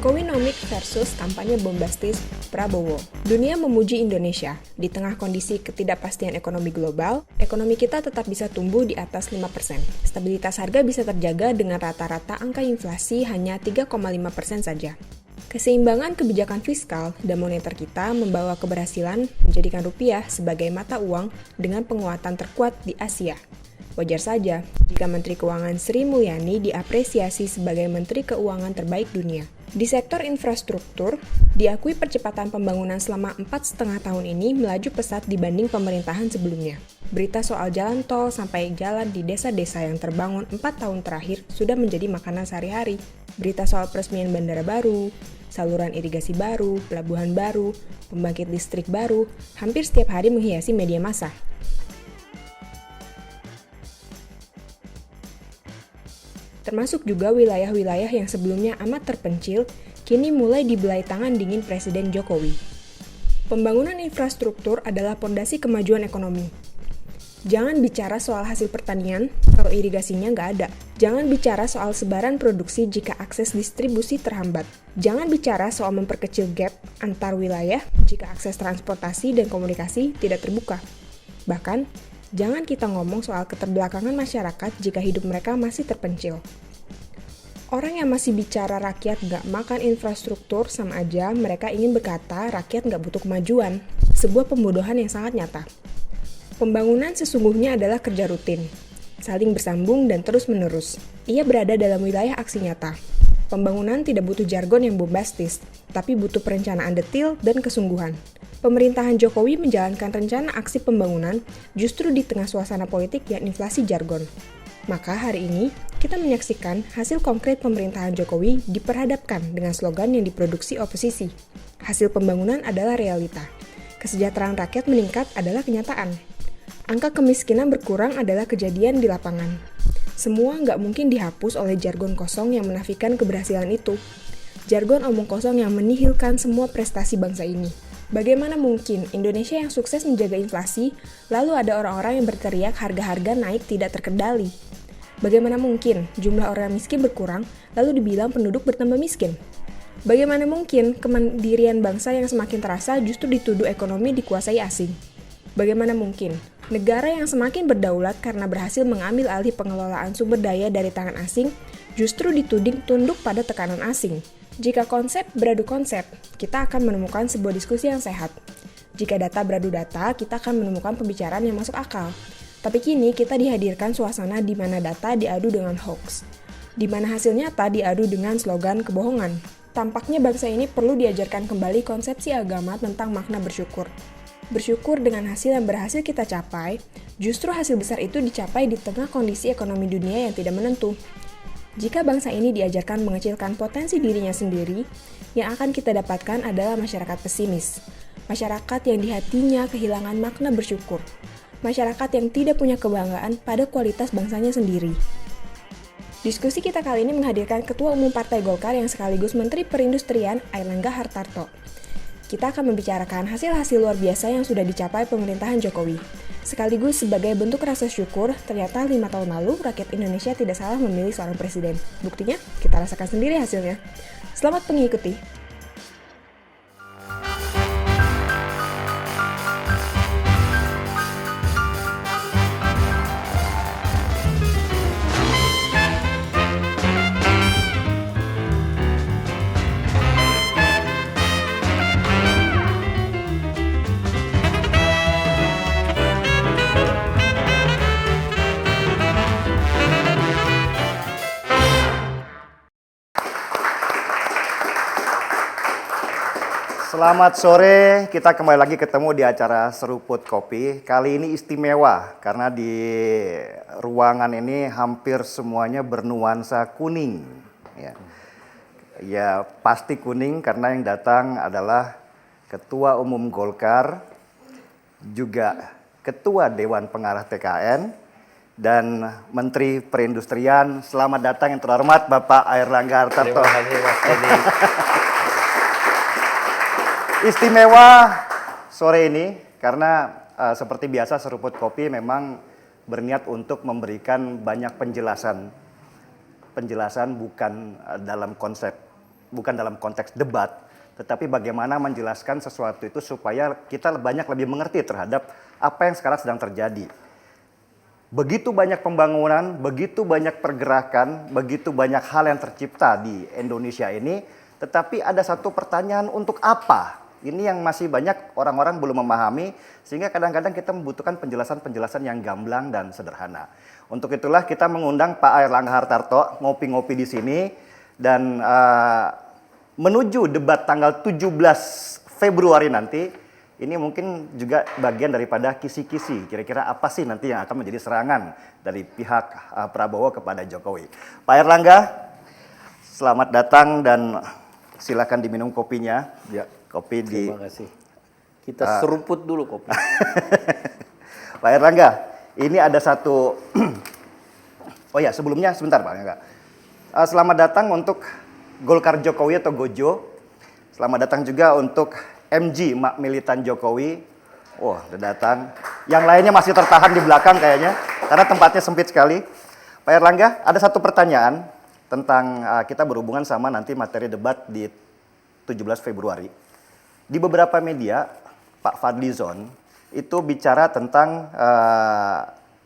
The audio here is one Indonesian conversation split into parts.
Jokowinomics versus kampanye bombastis Prabowo. Dunia memuji Indonesia. Di tengah kondisi ketidakpastian ekonomi global, ekonomi kita tetap bisa tumbuh di atas 5%. Stabilitas harga bisa terjaga dengan rata-rata angka inflasi hanya 3,5% saja. Keseimbangan kebijakan fiskal dan moneter kita membawa keberhasilan menjadikan rupiah sebagai mata uang dengan penguatan terkuat di Asia. Wajar saja jika Menteri Keuangan Sri Mulyani diapresiasi sebagai Menteri Keuangan terbaik dunia. Di sektor infrastruktur, diakui percepatan pembangunan selama 4,5 tahun ini melaju pesat dibanding pemerintahan sebelumnya. Berita soal jalan tol sampai jalan di desa-desa yang terbangun 4 tahun terakhir sudah menjadi makanan sehari-hari. Berita soal peresmian bandara baru, saluran irigasi baru, pelabuhan baru, pembangkit listrik baru, hampir setiap hari menghiasi media massa. Termasuk juga wilayah-wilayah yang sebelumnya amat terpencil, kini mulai dibelai tangan dingin Presiden Jokowi. Pembangunan infrastruktur adalah pondasi kemajuan ekonomi. Jangan bicara soal hasil pertanian kalau irigasinya nggak ada. Jangan bicara soal sebaran produksi jika akses distribusi terhambat. Jangan bicara soal memperkecil gap antar wilayah jika akses transportasi dan komunikasi tidak terbuka. Bahkan, jangan kita ngomong soal keterbelakangan masyarakat jika hidup mereka masih terpencil. Orang yang masih bicara rakyat nggak makan infrastruktur sama aja mereka ingin berkata rakyat nggak butuh kemajuan. Sebuah pembodohan yang sangat nyata. Pembangunan sesungguhnya adalah kerja rutin, saling bersambung dan terus-menerus. Ia berada dalam wilayah aksi nyata. Pembangunan tidak butuh jargon yang bombastis, tapi butuh perencanaan detil dan kesungguhan. Pemerintahan Jokowi menjalankan rencana aksi pembangunan justru di tengah suasana politik yang inflasi jargon. Maka hari ini, kita menyaksikan hasil konkret pemerintahan Jokowi diperhadapkan dengan slogan yang diproduksi oposisi. Hasil pembangunan adalah realita. Kesejahteraan rakyat meningkat adalah kenyataan. Angka kemiskinan berkurang adalah kejadian di lapangan. Semua nggak mungkin dihapus oleh jargon kosong yang menafikan keberhasilan itu. Jargon omong kosong yang menihilkan semua prestasi bangsa ini. Bagaimana mungkin Indonesia yang sukses menjaga inflasi, lalu ada orang-orang yang berteriak harga-harga naik tidak terkendali? Bagaimana mungkin jumlah orang miskin berkurang, lalu dibilang penduduk bertambah miskin? Bagaimana mungkin kemandirian bangsa yang semakin terasa justru dituduh ekonomi dikuasai asing? Bagaimana mungkin negara yang semakin berdaulat karena berhasil mengambil alih pengelolaan sumber daya dari tangan asing justru dituding tunduk pada tekanan asing? Jika konsep beradu konsep, kita akan menemukan sebuah diskusi yang sehat. Jika data beradu data, kita akan menemukan pembicaraan yang masuk akal. Tapi kini kita dihadirkan suasana di mana data diadu dengan hoax, di mana hasil nyata diadu dengan slogan kebohongan. Tampaknya bangsa ini perlu diajarkan kembali konsepsi agama tentang makna bersyukur. Bersyukur dengan hasil yang berhasil kita capai, justru hasil besar itu dicapai di tengah kondisi ekonomi dunia yang tidak menentu. Jika bangsa ini diajarkan mengecilkan potensi dirinya sendiri, yang akan kita dapatkan adalah masyarakat pesimis. Masyarakat yang di hatinya kehilangan makna bersyukur. Masyarakat yang tidak punya kebanggaan pada kualitas bangsanya sendiri. Diskusi kita kali ini menghadirkan Ketua Umum Partai Golkar yang sekaligus Menteri Perindustrian Airlangga Hartarto. Kita akan membicarakan hasil-hasil luar biasa yang sudah dicapai pemerintahan Jokowi. Sekaligus sebagai bentuk rasa syukur, ternyata 5 tahun lalu rakyat Indonesia tidak salah memilih seorang presiden. Buktinya, kita rasakan sendiri hasilnya. Selamat mengikuti. Selamat sore, kita kembali lagi ketemu di acara Seruput Kopi. Kali ini istimewa karena di ruangan ini hampir semuanya bernuansa kuning. Ya pasti kuning karena yang datang adalah Ketua Umum Golkar, juga Ketua Dewan Pengarah TKN, dan Menteri Perindustrian. Selamat datang yang terhormat Bapak Airlangga Hartarto. Terima kasih Mas Edi. Istimewa sore ini karena seperti biasa Seruput Kopi memang berniat untuk memberikan banyak penjelasan bukan dalam konsep bukan dalam konteks debat, tetapi bagaimana menjelaskan sesuatu itu supaya kita lebih mengerti terhadap apa yang sekarang sedang terjadi. Begitu banyak pembangunan, begitu banyak pergerakan, begitu banyak hal yang tercipta di Indonesia ini, tetapi ada satu pertanyaan, untuk apa? Ini yang masih banyak orang-orang belum memahami, sehingga kadang-kadang kita membutuhkan penjelasan-penjelasan yang gamblang dan sederhana. Untuk itulah kita mengundang Pak Airlangga Hartarto ngopi-ngopi di sini, dan menuju debat tanggal 17 Februari nanti, ini mungkin juga bagian daripada kisi-kisi, kira-kira apa sih nanti yang akan menjadi serangan dari pihak Prabowo kepada Jokowi. Pak Airlangga, selamat datang dan silakan diminum kopinya. Ya. Kopi di. Terima kasih. Kita seruput dulu kopi. Pak Airlangga, ini ada satu. Oh ya, sebelumnya sebentar Pak Airlangga. Selamat datang untuk Golkar Jokowi atau Gojo. Selamat datang juga untuk MG, Mak Militan Jokowi. Wah, udah datang. Yang lainnya masih tertahan di belakang kayaknya, karena tempatnya sempit sekali. Pak Airlangga, ada satu pertanyaan tentang kita berhubungan sama nanti materi debat di 17 Februari. Di beberapa media, Pak Fadlizon itu bicara tentang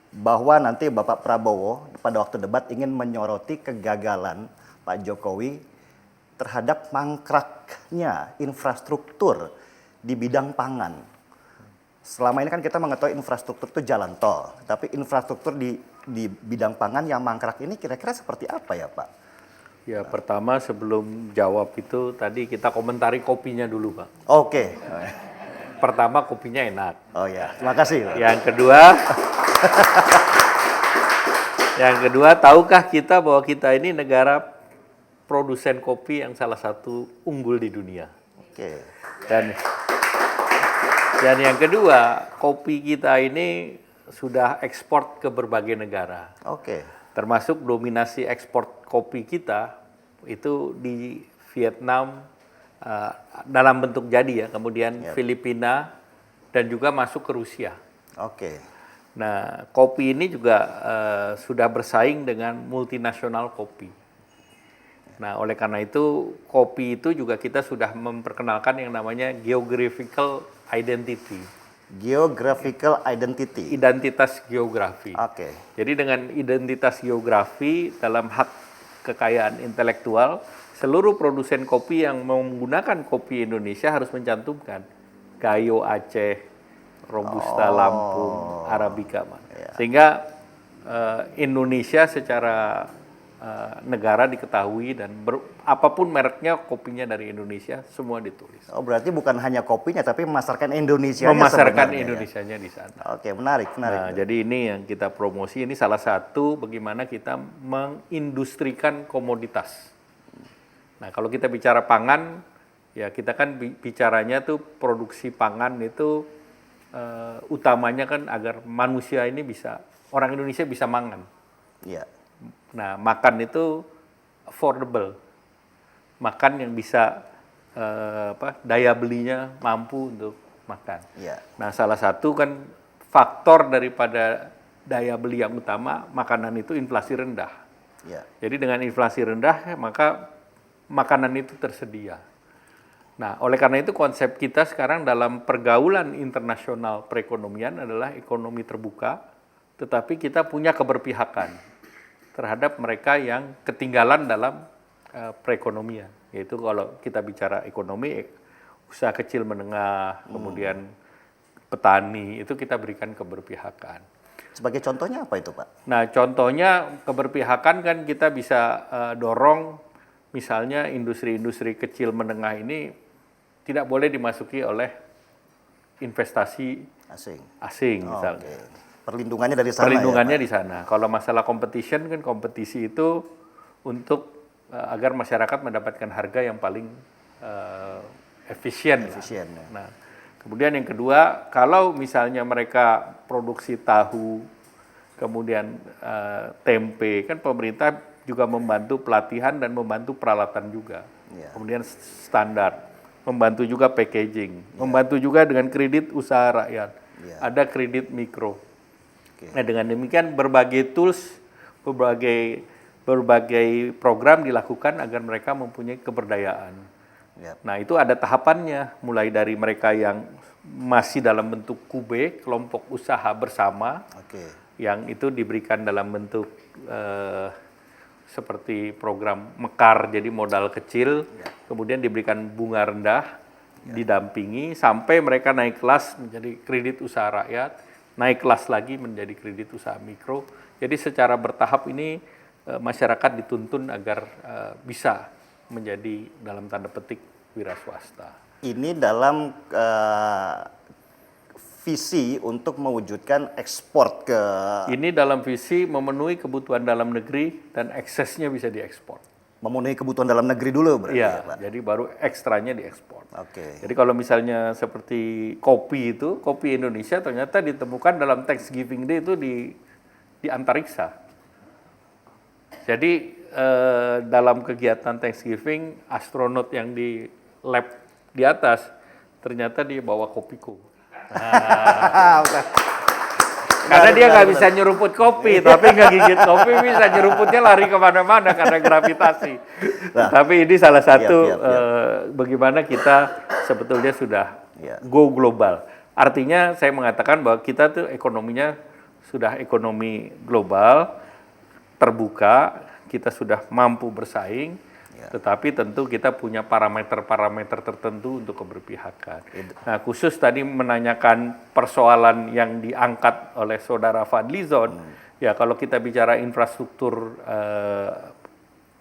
bahwa nanti Bapak Prabowo pada waktu debat ingin menyoroti kegagalan Pak Jokowi terhadap mangkraknya infrastruktur di bidang pangan. Selama ini kan kita mengetahui infrastruktur itu jalan tol, tapi infrastruktur di bidang pangan yang mangkrak ini kira-kira seperti apa ya Pak? Ya, pertama sebelum jawab itu tadi kita komentari kopinya dulu, Pak. Oke. Pertama kopinya enak. Oh ya, terima kasih. Pak. Yang kedua, tahukah kita bahwa kita ini negara produsen kopi yang salah satu unggul di dunia. Oke. Dan yang kedua, kopi kita ini sudah ekspor ke berbagai negara. Oke. Termasuk dominasi ekspor kopi kita itu di Vietnam dalam bentuk jadi ya, kemudian Filipina dan juga masuk ke Rusia. Oke. Nah, kopi ini juga sudah bersaing dengan multinasional kopi. Nah, oleh karena itu kopi itu juga kita sudah memperkenalkan yang namanya geographical identity. Geographical identity. Identitas geografi. Oke. Jadi dengan identitas geografi dalam hak kekayaan intelektual, seluruh produsen kopi yang menggunakan kopi Indonesia harus mencantumkan Gayo Aceh, Robusta Lampung, Arabica. Sehingga Indonesia secara negara diketahui dan apapun mereknya kopinya dari Indonesia semua ditulis. Oh, berarti bukan hanya kopinya tapi memasarkan Indonesia. Memasarkan Indonesianya di sana. Oke, menarik. Nah, jadi ini yang kita promosi, ini salah satu bagaimana kita mengindustrikan komoditas. Nah, kalau kita bicara pangan, ya kita kan bicaranya tuh produksi pangan itu utamanya kan agar manusia ini bisa, orang Indonesia bisa mangan. Iya. Nah, makan itu affordable, makan yang bisa daya belinya mampu untuk makan. Iya. Nah, salah satu kan faktor daripada daya beli yang utama makanan itu inflasi rendah. Iya. Jadi dengan inflasi rendah maka makanan itu tersedia. Nah, oleh karena itu konsep kita sekarang dalam pergaulan internasional perekonomian adalah ekonomi terbuka, tetapi kita punya keberpihakan terhadap mereka yang ketinggalan dalam perekonomian. Yaitu kalau kita bicara ekonomi, usaha kecil menengah, kemudian petani, itu kita berikan keberpihakan. Sebagai contohnya apa itu, Pak? Nah, contohnya keberpihakan kan kita bisa dorong, misalnya industri-industri kecil menengah ini tidak boleh dimasuki oleh investasi asing misalnya. Okay. Perlindungannya dari sana. Perlindungannya ya, di sana. Kalau masalah competition kan kompetisi itu untuk agar masyarakat mendapatkan harga yang paling efisien. Ya. Nah, kemudian yang kedua, kalau misalnya mereka produksi tahu, kemudian tempe, kan pemerintah juga membantu pelatihan dan membantu peralatan juga. Ya. Kemudian standar, membantu juga packaging, membantu juga dengan kredit usaha rakyat. Ya. Ada kredit mikro. Nah, dengan demikian berbagai tools, berbagai berbagai program dilakukan agar mereka mempunyai keberdayaan. Ya. Nah, itu ada tahapannya, mulai dari mereka yang masih dalam bentuk KUB, kelompok usaha bersama, yang itu diberikan dalam bentuk seperti program Mekar, jadi modal kecil, kemudian diberikan bunga rendah, didampingi sampai mereka naik kelas menjadi kredit usaha rakyat, naik kelas lagi menjadi kredit usaha mikro. Jadi secara bertahap ini masyarakat dituntun agar bisa menjadi dalam tanda petik wira swasta. Ini dalam visi untuk mewujudkan ekspor ke... Ini dalam visi memenuhi kebutuhan dalam negeri dan eksesnya bisa diekspor. Memenuhi kebutuhan dalam negeri dulu berarti ya, Pak? Jadi baru ekstranya diekspor. Oke. Jadi kalau misalnya seperti kopi itu, kopi Indonesia ternyata ditemukan dalam Thanksgiving Day itu di antariksa. Jadi dalam kegiatan Thanksgiving, astronot yang di lab di atas ternyata dia bawa kopiku. Karena dia nggak bisa nyeruput kopi, tapi nggak gigit kopi, bisa nyeruputnya lari kemana-mana karena gravitasi. Tapi ini salah satu bagaimana kita sebetulnya sudah go global. Artinya saya mengatakan bahwa kita tuh ekonominya sudah ekonomi global, terbuka, kita sudah mampu bersaing. Tetapi tentu kita punya parameter-parameter tertentu untuk keberpihakan. Nah, khusus tadi menanyakan persoalan yang diangkat oleh Saudara Fadlizon, ya kalau kita bicara infrastruktur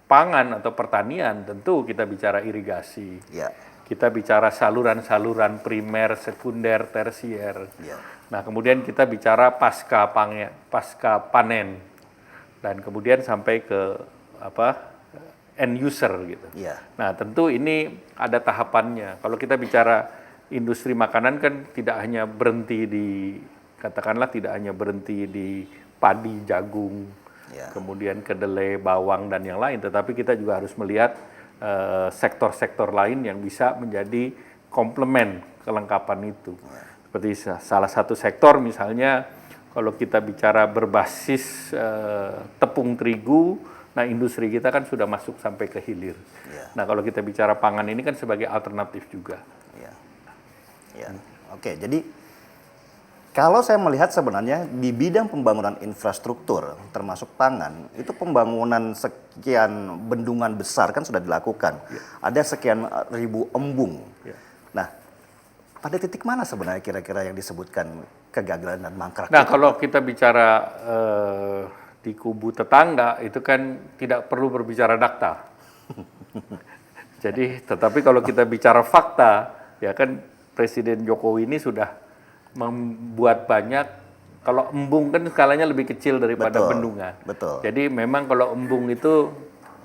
pangan atau pertanian, tentu kita bicara irigasi. Kita bicara saluran-saluran primer, sekunder, tersier. Nah, kemudian kita bicara pasca panen. Dan kemudian sampai ke end user gitu. Nah, tentu ini ada tahapannya. Kalau kita bicara industri makanan kan tidak hanya berhenti di, katakanlah tidak hanya berhenti di padi, jagung, kemudian kedelai, bawang dan yang lain, tetapi kita juga harus melihat sektor-sektor lain yang bisa menjadi komplement kelengkapan itu. Seperti salah satu sektor misalnya kalau kita bicara berbasis tepung terigu, nah industri kita kan sudah masuk sampai ke hilir. Nah kalau kita bicara pangan ini kan sebagai alternatif juga. Oke, jadi kalau saya melihat sebenarnya di bidang pembangunan infrastruktur termasuk pangan, itu pembangunan sekian bendungan besar kan sudah dilakukan. Ada sekian ribu embung. Nah, pada titik mana sebenarnya kira-kira yang disebutkan kegagalan dan mangkrak? Nah, kalau kita bicara di kubu tetangga itu kan tidak perlu berbicara dakta. Jadi, tetapi kalau kita bicara fakta, ya kan Presiden Jokowi ini sudah membuat banyak. Kalau embung kan skalanya lebih kecil daripada bendungan. Jadi memang kalau embung itu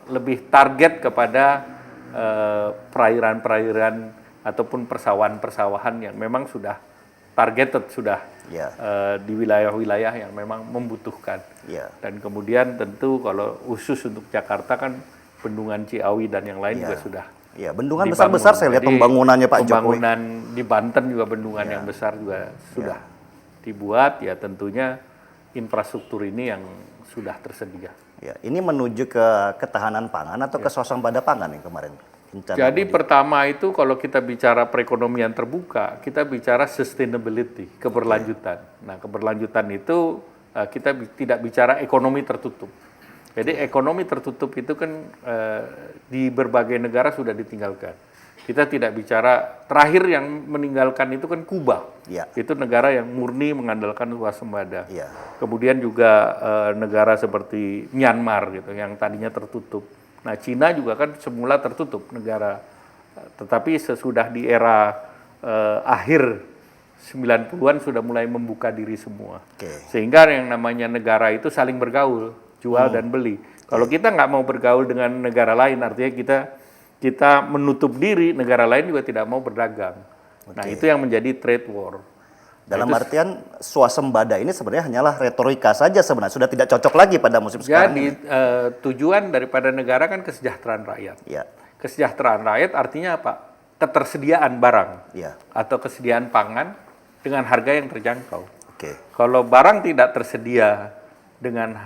lebih target kepada perairan-perairan ataupun persawahan-persawahan yang memang sudah targeted di wilayah-wilayah yang memang membutuhkan. Dan kemudian tentu kalau khusus untuk Jakarta kan bendungan Ciawi dan yang lain juga sudah. Bendungan besar-besar saya lihat pembangunannya Pak Jokowi. Pembangunan di Banten juga bendungan yang besar juga sudah dibuat, ya tentunya infrastruktur ini yang sudah tersedia. Ini menuju ke ketahanan pangan atau ke swasembada pangan yang kemarin? Jadi pertama itu kalau kita bicara perekonomian terbuka, kita bicara sustainability, keberlanjutan. Nah, keberlanjutan itu kita tidak bicara ekonomi tertutup. Jadi ekonomi tertutup itu kan di berbagai negara sudah ditinggalkan. Kita tidak bicara, terakhir yang meninggalkan itu kan Kuba. Itu negara yang murni mengandalkan swasembada. Kemudian juga negara seperti Myanmar gitu, yang tadinya tertutup. Nah, Cina juga kan semula tertutup negara, tetapi sesudah di era akhir 90-an sudah mulai membuka diri semua. Sehingga yang namanya negara itu saling bergaul, jual dan beli. Kalau kita nggak mau bergaul dengan negara lain, artinya kita menutup diri, negara lain juga tidak mau berdagang. Nah, itu yang menjadi trade war. Dalam artian swasembada ini sebenarnya hanyalah retorika saja sebenarnya, sudah tidak cocok lagi pada musim sekarang ini. Tujuan daripada negara kan kesejahteraan rakyat. Kesejahteraan rakyat artinya apa? Ketersediaan barang atau kesediaan pangan dengan harga yang terjangkau. Kalau barang tidak tersedia dengan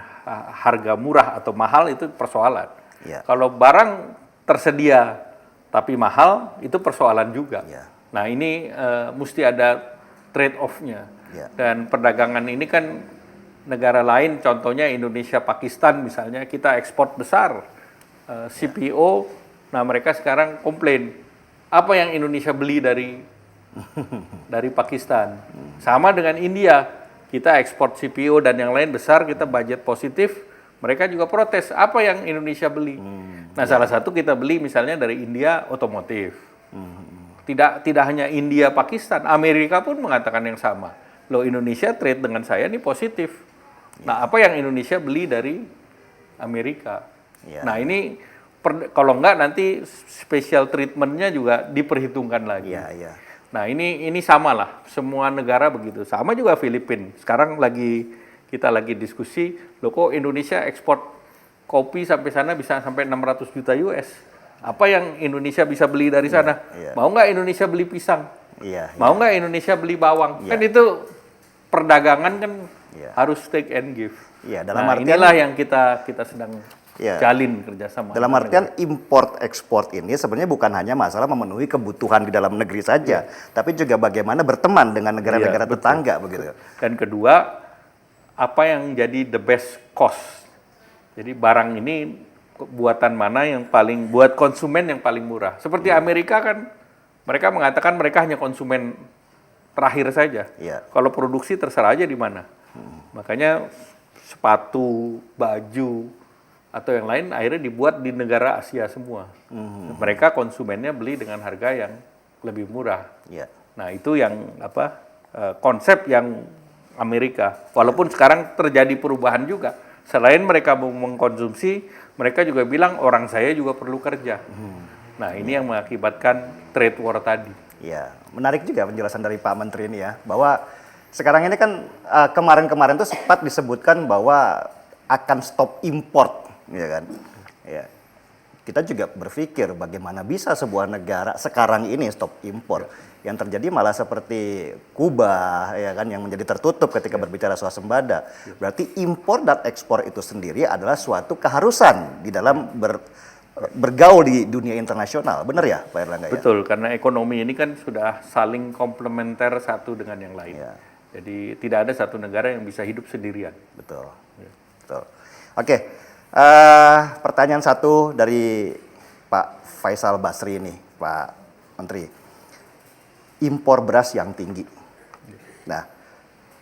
harga murah atau mahal itu persoalan. Ya. Kalau barang tersedia tapi mahal itu persoalan juga. Ya. Nah ini mesti ada trade off-nya. Ya. Dan perdagangan ini kan negara lain, contohnya Indonesia, Pakistan misalnya, kita ekspor besar CPO. Nah mereka sekarang komplain, apa yang Indonesia beli dari Pakistan? Sama dengan India, kita ekspor CPO dan yang lain besar, kita budget positif, mereka juga protes, apa yang Indonesia beli? Nah salah satu kita beli misalnya dari India otomotif. Tidak hanya India, Pakistan, Amerika pun mengatakan yang sama. Loh Indonesia trade dengan saya ini positif. Nah apa yang Indonesia beli dari Amerika? Nah ini kalau enggak nanti special treatment-nya juga diperhitungkan lagi. Nah ini sama lah, semua negara begitu. Sama juga Filipina. Sekarang kita lagi diskusi, loh kok Indonesia ekspor kopi sampai sana bisa sampai 600 juta US. Apa yang Indonesia bisa beli dari sana? Mau nggak Indonesia beli pisang? Mau nggak Indonesia beli bawang? Kan itu perdagangan kan harus take and give. Dalam nah artian, inilah yang kita sedang jalin kerjasama. Dalam artian import-ekspor ini sebenarnya bukan hanya masalah memenuhi kebutuhan di dalam negeri saja, tapi juga bagaimana berteman dengan negara-negara tetangga begitu. Dan kedua, apa yang jadi the best cost? Jadi barang ini buatan mana yang paling buat konsumen yang paling murah? Seperti Amerika kan, mereka mengatakan mereka hanya konsumen terakhir saja. Kalau produksi terserah aja di mana. Makanya sepatu, baju atau yang lain akhirnya dibuat di negara Asia semua. Mereka konsumennya beli dengan harga yang lebih murah. Nah itu yang konsep yang Amerika. Walaupun sekarang terjadi perubahan juga. Selain mereka mau mengkonsumsi, mereka juga bilang orang saya juga perlu kerja. Nah ini yang mengakibatkan trade war tadi. Menarik juga penjelasan dari Pak Menteri ini ya, bahwa sekarang ini kan kemarin-kemarin tuh sempat disebutkan bahwa akan stop import. Kita juga berpikir bagaimana bisa sebuah negara sekarang ini stop impor. Yang terjadi malah seperti Kuba yang menjadi tertutup ketika berbicara swasembada. Berarti impor dan ekspor itu sendiri adalah suatu keharusan di dalam bergaul di dunia internasional. Benar ya Pak Erlangga? Betul, karena ekonomi ini kan sudah saling komplementer satu dengan yang lain. Jadi tidak ada satu negara yang bisa hidup sendirian. Betul. Oke. Pertanyaan satu dari Pak Faisal Basri ini, Pak Menteri. Impor beras yang tinggi. Nah,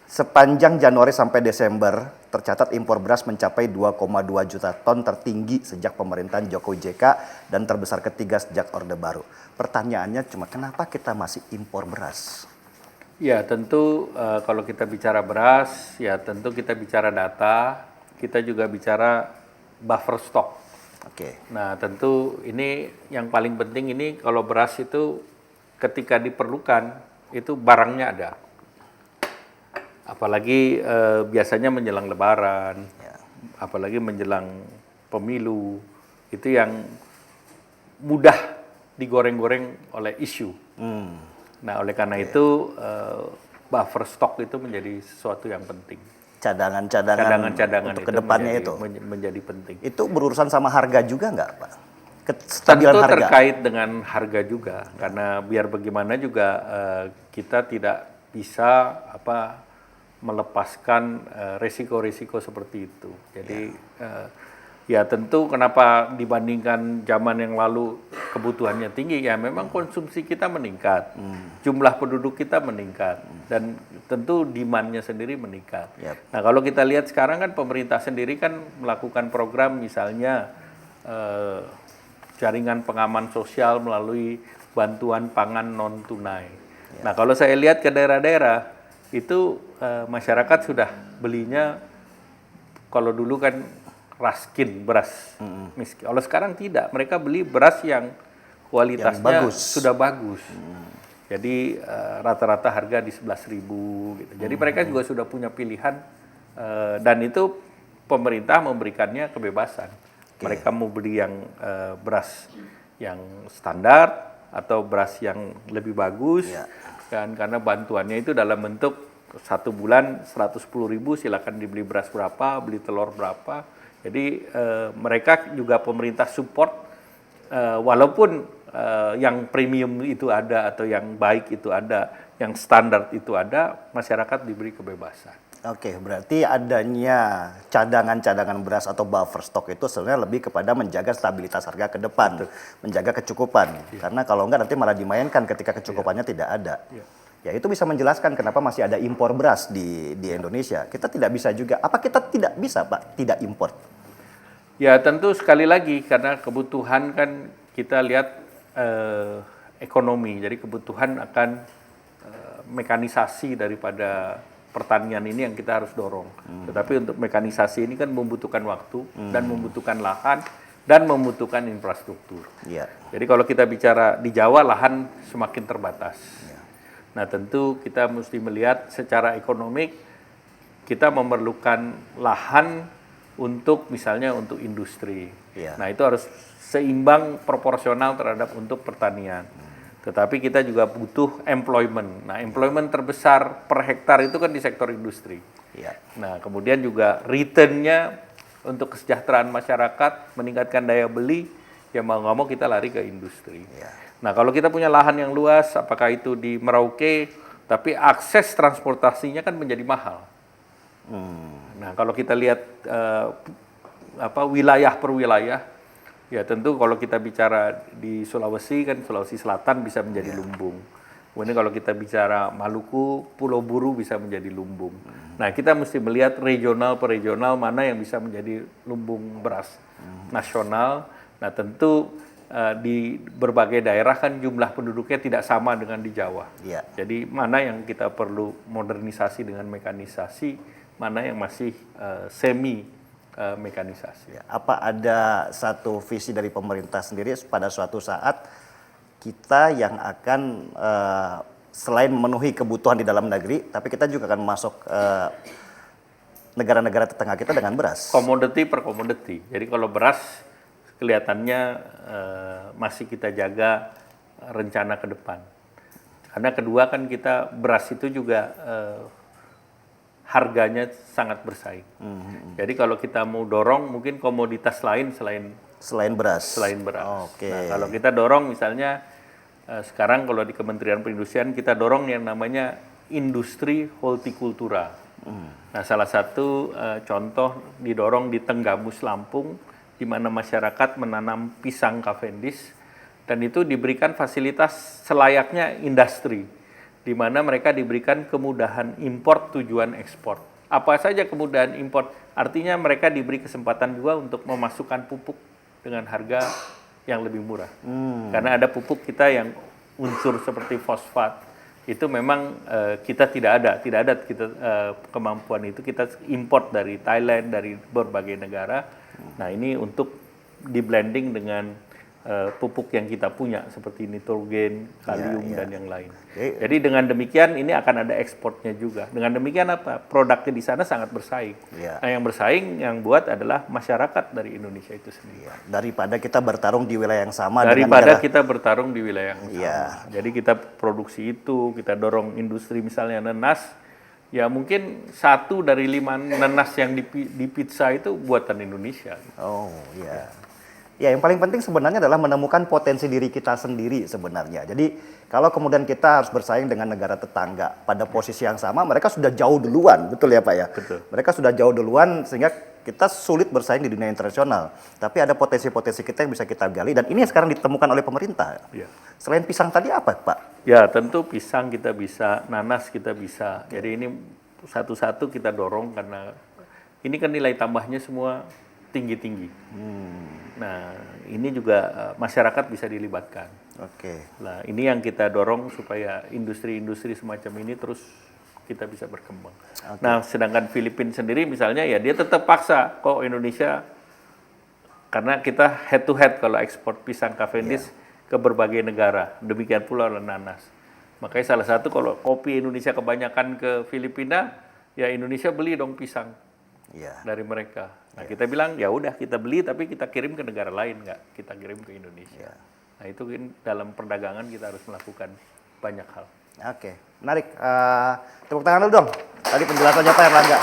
sepanjang Januari sampai Desember tercatat impor beras mencapai 2,2 juta ton, tertinggi sejak pemerintahan Jokowi JK dan terbesar ketiga sejak Orde Baru. Pertanyaannya cuma kenapa kita masih impor beras? Ya tentu kalau kita bicara beras, ya tentu kita bicara data, kita juga bicara buffer stock. Nah tentu ini yang paling penting ini kalau beras itu ketika diperlukan itu barangnya ada. Apalagi biasanya menjelang Lebaran, apalagi menjelang pemilu, itu yang mudah digoreng-goreng oleh isu. Nah oleh karena itu buffer stock itu menjadi sesuatu yang penting. Cadangan untuk kedepannya itu menjadi penting. Itu berurusan sama harga juga nggak, Pak? Tentu terkait dengan harga juga, karena biar bagaimana juga kita tidak bisa melepaskan risiko-risiko seperti itu. Jadi ya tentu kenapa dibandingkan zaman yang lalu kebutuhannya tinggi, ya memang konsumsi kita meningkat, jumlah penduduk kita meningkat, dan tentu demand-nya sendiri meningkat. Nah kalau kita lihat sekarang kan pemerintah sendiri kan melakukan program misalnya jaringan pengaman sosial melalui bantuan pangan non tunai. Nah kalau saya lihat ke daerah-daerah itu masyarakat sudah belinya, kalau dulu kan raskin beras miskin. Kalau sekarang tidak, mereka beli beras yang kualitasnya sudah bagus. Jadi rata-rata harga di 11.000 gitu. Jadi mereka juga sudah punya pilihan dan itu pemerintah memberikannya kebebasan. Mereka mau beli yang beras yang standar atau beras yang lebih bagus kan, karena bantuannya itu dalam bentuk 1 bulan 110.000 silakan dibeli beras berapa, beli telur berapa. Jadi mereka juga pemerintah support walaupun yang premium itu ada atau yang baik itu ada, yang standar itu ada, masyarakat diberi kebebasan. Oke, berarti adanya cadangan-cadangan beras atau buffer stock itu sebenarnya lebih kepada menjaga stabilitas harga ke depan, menjaga kecukupan. Karena kalau enggak nanti malah dimainkan ketika kecukupannya tidak ada. Ya, itu bisa menjelaskan kenapa masih ada impor beras di Indonesia. Kita tidak bisa juga, apa kita tidak bisa, Pak, tidak impor? Ya, tentu sekali lagi karena kebutuhan kan kita lihat ekonomi. Jadi kebutuhan akan mekanisasi daripada pertanian ini yang kita harus dorong. Tetapi untuk mekanisasi ini kan membutuhkan waktu dan membutuhkan lahan dan membutuhkan infrastruktur. Jadi kalau kita bicara di Jawa, lahan semakin terbatas. Nah, tentu kita mesti melihat secara ekonomik kita memerlukan lahan untuk misalnya untuk industri. Nah, itu harus seimbang proporsional terhadap untuk pertanian. Tetapi kita juga butuh employment. Nah, employment terbesar per hektar itu kan di sektor industri. Nah, kemudian juga return-nya untuk kesejahteraan masyarakat, meningkatkan daya beli, ya mau nggak mau kita lari ke industri. Nah, kalau kita punya lahan yang luas, apakah itu di Merauke, tapi akses transportasinya kan menjadi mahal. Nah, kalau kita lihat wilayah per wilayah, ya tentu kalau kita bicara di Sulawesi kan Sulawesi Selatan bisa menjadi lumbung. Kemudian kalau kita bicara Maluku, Pulau Buru bisa menjadi lumbung. Nah, kita mesti melihat regional per regional mana yang bisa menjadi lumbung beras nasional. Nah, tentu di berbagai daerah kan jumlah penduduknya tidak sama dengan di Jawa. Jadi mana yang kita perlu modernisasi dengan mekanisasi, mana yang masih semi mekanisasi. Apa ada satu visi dari pemerintah sendiri pada suatu saat kita yang akan selain memenuhi kebutuhan di dalam negeri, tapi kita juga akan masuk negara-negara tetangga kita dengan beras? Komoditi per komoditi. Jadi kalau beras kelihatannya masih kita jaga rencana ke depan. Karena kedua kan kita beras itu juga harganya sangat bersaing. Jadi kalau kita mau dorong mungkin komoditas lain selain beras. Nah, kalau kita dorong misalnya sekarang kalau di Kementerian Perindustrian kita dorong yang namanya industri hortikultura. Nah, salah satu contoh didorong di Tenggamus, Lampung, di mana masyarakat menanam pisang Cavendish dan itu diberikan fasilitas selayaknya industri, di mana mereka diberikan kemudahan impor tujuan ekspor. Apa saja kemudahan impor? Artinya mereka diberi kesempatan juga untuk memasukkan pupuk dengan harga yang lebih murah. Karena ada pupuk kita yang unsur seperti fosfat, itu memang kita tidak ada kita kemampuan itu, kita import dari Thailand, dari berbagai negara. Nah, ini untuk di-blending dengan pupuk yang kita punya seperti nitrogen, kalium dan yang lain. Jadi dengan demikian ini akan ada ekspornya juga. Dengan demikian apa? Produknya di sana sangat bersaing. Nah, yang bersaing yang buat adalah masyarakat dari Indonesia itu sendiri. Daripada kita bertarung di wilayah yang sama daripada kita bertarung di wilayah yang sama. Jadi kita produksi itu, kita dorong industri misalnya nenas, ya mungkin 1 dari 5 nenas yang di pizza itu buatan Indonesia. Ya, yang paling penting sebenarnya adalah menemukan potensi diri kita sendiri sebenarnya. Jadi kalau kemudian kita harus bersaing dengan negara tetangga pada posisi yang sama, mereka sudah jauh duluan, betul ya Pak ya? Betul. Mereka sudah jauh duluan sehingga kita sulit bersaing di dunia internasional. Tapi ada potensi-potensi kita yang bisa kita gali dan ini yang sekarang ditemukan oleh pemerintah. Selain pisang tadi apa Pak? Ya tentu pisang kita bisa, nanas kita bisa. Jadi ini satu-satu kita dorong karena ini kan nilai tambahnya semua tinggi-tinggi. Nah, ini juga masyarakat bisa dilibatkan. Nah, ini yang kita dorong supaya industri-industri semacam ini terus kita bisa berkembang. Nah, sedangkan Filipina sendiri misalnya ya dia tetap paksa kok Indonesia, karena kita head to head kalau ekspor pisang Cavendish ke berbagai negara. Demikian pula oleh nanas. Makanya salah satu kalau kopi Indonesia kebanyakan ke Filipina, ya Indonesia beli dong pisang dari mereka. Nah, kita bilang ya udah kita beli tapi kita kirim ke negara lain, nggak kita kirim ke Indonesia. Nah, itu dalam perdagangan kita harus melakukan banyak hal. Oke, menarik. Tepuk tangan dulu dong. Tadi penjelasannya Pak Airlangga.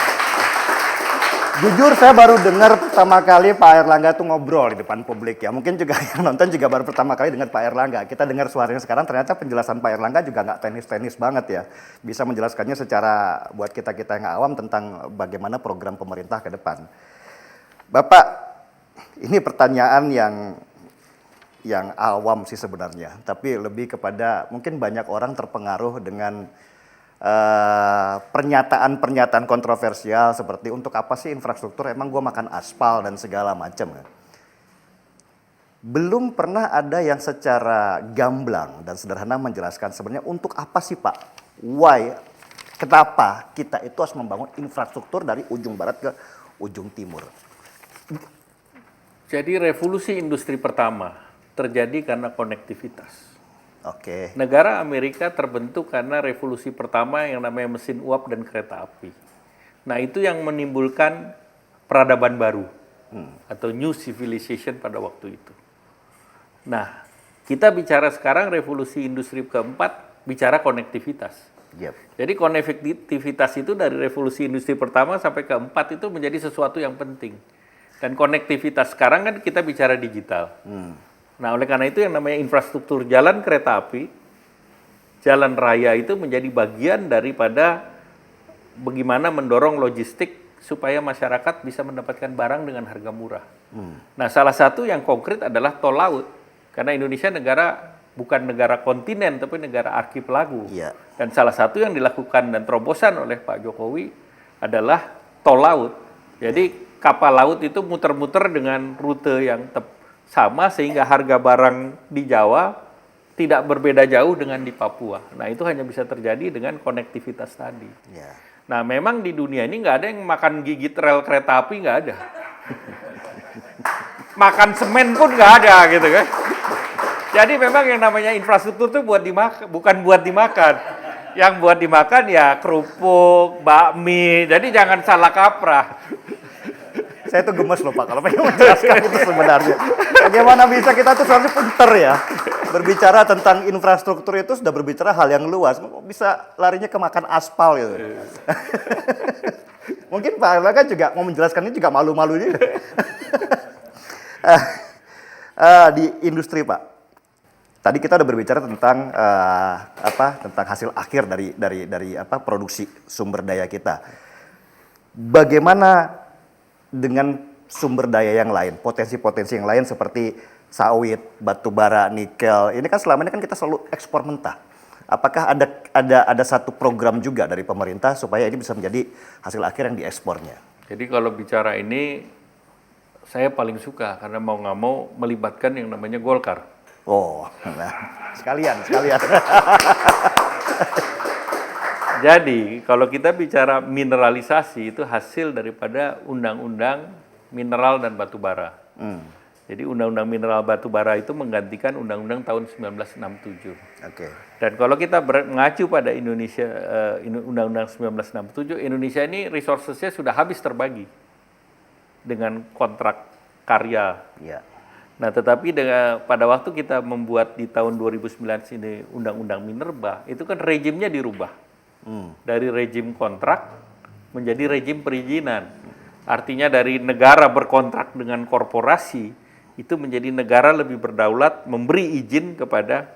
Jujur saya baru dengar pertama kali Pak Airlangga tuh ngobrol di depan publik ya. Mungkin juga yang nonton juga baru pertama kali dengar Pak Airlangga. Kita dengar suaranya sekarang, ternyata penjelasan Pak Airlangga juga nggak teknis-teknis banget ya. Bisa menjelaskannya secara buat kita-kita yang awam tentang bagaimana program pemerintah ke depan. Bapak, ini pertanyaan yang awam sih sebenarnya, tapi lebih kepada mungkin banyak orang terpengaruh dengan pernyataan-pernyataan kontroversial seperti untuk apa sih infrastruktur, emang gue makan aspal dan segala macam. Belum pernah ada yang secara gamblang dan sederhana menjelaskan sebenarnya untuk apa sih Pak, why, kenapa kita itu harus membangun infrastruktur dari ujung barat ke ujung timur. Jadi revolusi industri pertama terjadi karena konektivitas. Oke. Negara Amerika terbentuk karena revolusi pertama yang namanya mesin uap dan kereta api. Nah, itu yang menimbulkan peradaban baru atau new civilization pada waktu itu. Nah, kita bicara sekarang revolusi industri keempat, bicara konektivitas. Yep. Jadi konektivitas itu dari revolusi industri pertama sampai keempat itu menjadi sesuatu yang penting. Dan konektivitas sekarang kan kita bicara digital. Nah, oleh karena itu yang namanya infrastruktur jalan kereta api, jalan raya itu menjadi bagian daripada bagaimana mendorong logistik supaya masyarakat bisa mendapatkan barang dengan harga murah. Nah, salah satu yang konkret adalah tol laut. Karena Indonesia bukan negara kontinen, tapi negara arkipelago. Iya. Dan salah satu yang dilakukan dan terobosan oleh Pak Jokowi adalah tol laut. Jadi kapal laut itu muter-muter dengan rute yang sama sehingga harga barang di Jawa tidak berbeda jauh dengan di Papua. Nah, itu hanya bisa terjadi dengan konektivitas tadi. Yeah. Nah, memang di dunia ini nggak ada yang makan gigit rel kereta api, nggak ada. Makan semen pun nggak ada gitu kan. Jadi memang yang namanya infrastruktur itu bukan buat dimakan. Yang buat dimakan ya kerupuk, bakmi. Jadi jangan salah kaprah. Saya tuh gemes loh Pak, kalau pengen menjelaskan itu sebenarnya. Bagaimana bisa kita tuh seharusnya pinter ya. Berbicara tentang infrastruktur itu sudah berbicara hal yang luas. Bisa larinya ke makan aspal gitu. Mungkin Pak Airlangga juga mau menjelaskannya juga malu-malu juga. Di industri Pak. Tadi kita udah berbicara tentang tentang hasil akhir dari produksi sumber daya kita. Bagaimana dengan sumber daya yang lain, potensi-potensi yang lain seperti sawit, batu bara, nikel. Ini kan selama ini kan kita selalu ekspor mentah. Apakah ada satu program juga dari pemerintah supaya ini bisa menjadi hasil akhir yang diekspornya? Jadi kalau bicara ini saya paling suka karena mau nggak mau melibatkan yang namanya Golkar. Oh, nah, sekalian. Jadi, kalau kita bicara mineralisasi itu hasil daripada Undang-Undang Mineral dan Batu Bara. Jadi, Undang-Undang Mineral Batu Bara itu menggantikan Undang-Undang tahun 1967. Oke. Dan kalau kita mengacu pada Indonesia, Undang-Undang 1967, Indonesia ini resources-nya sudah habis terbagi dengan kontrak karya. Iya. Nah, tetapi pada waktu kita membuat di tahun 2009 ini Undang-Undang Minerba, itu kan rejimnya dirubah. Dari rejim kontrak menjadi rejim perizinan. Artinya dari negara berkontrak dengan korporasi, itu menjadi negara lebih berdaulat memberi izin kepada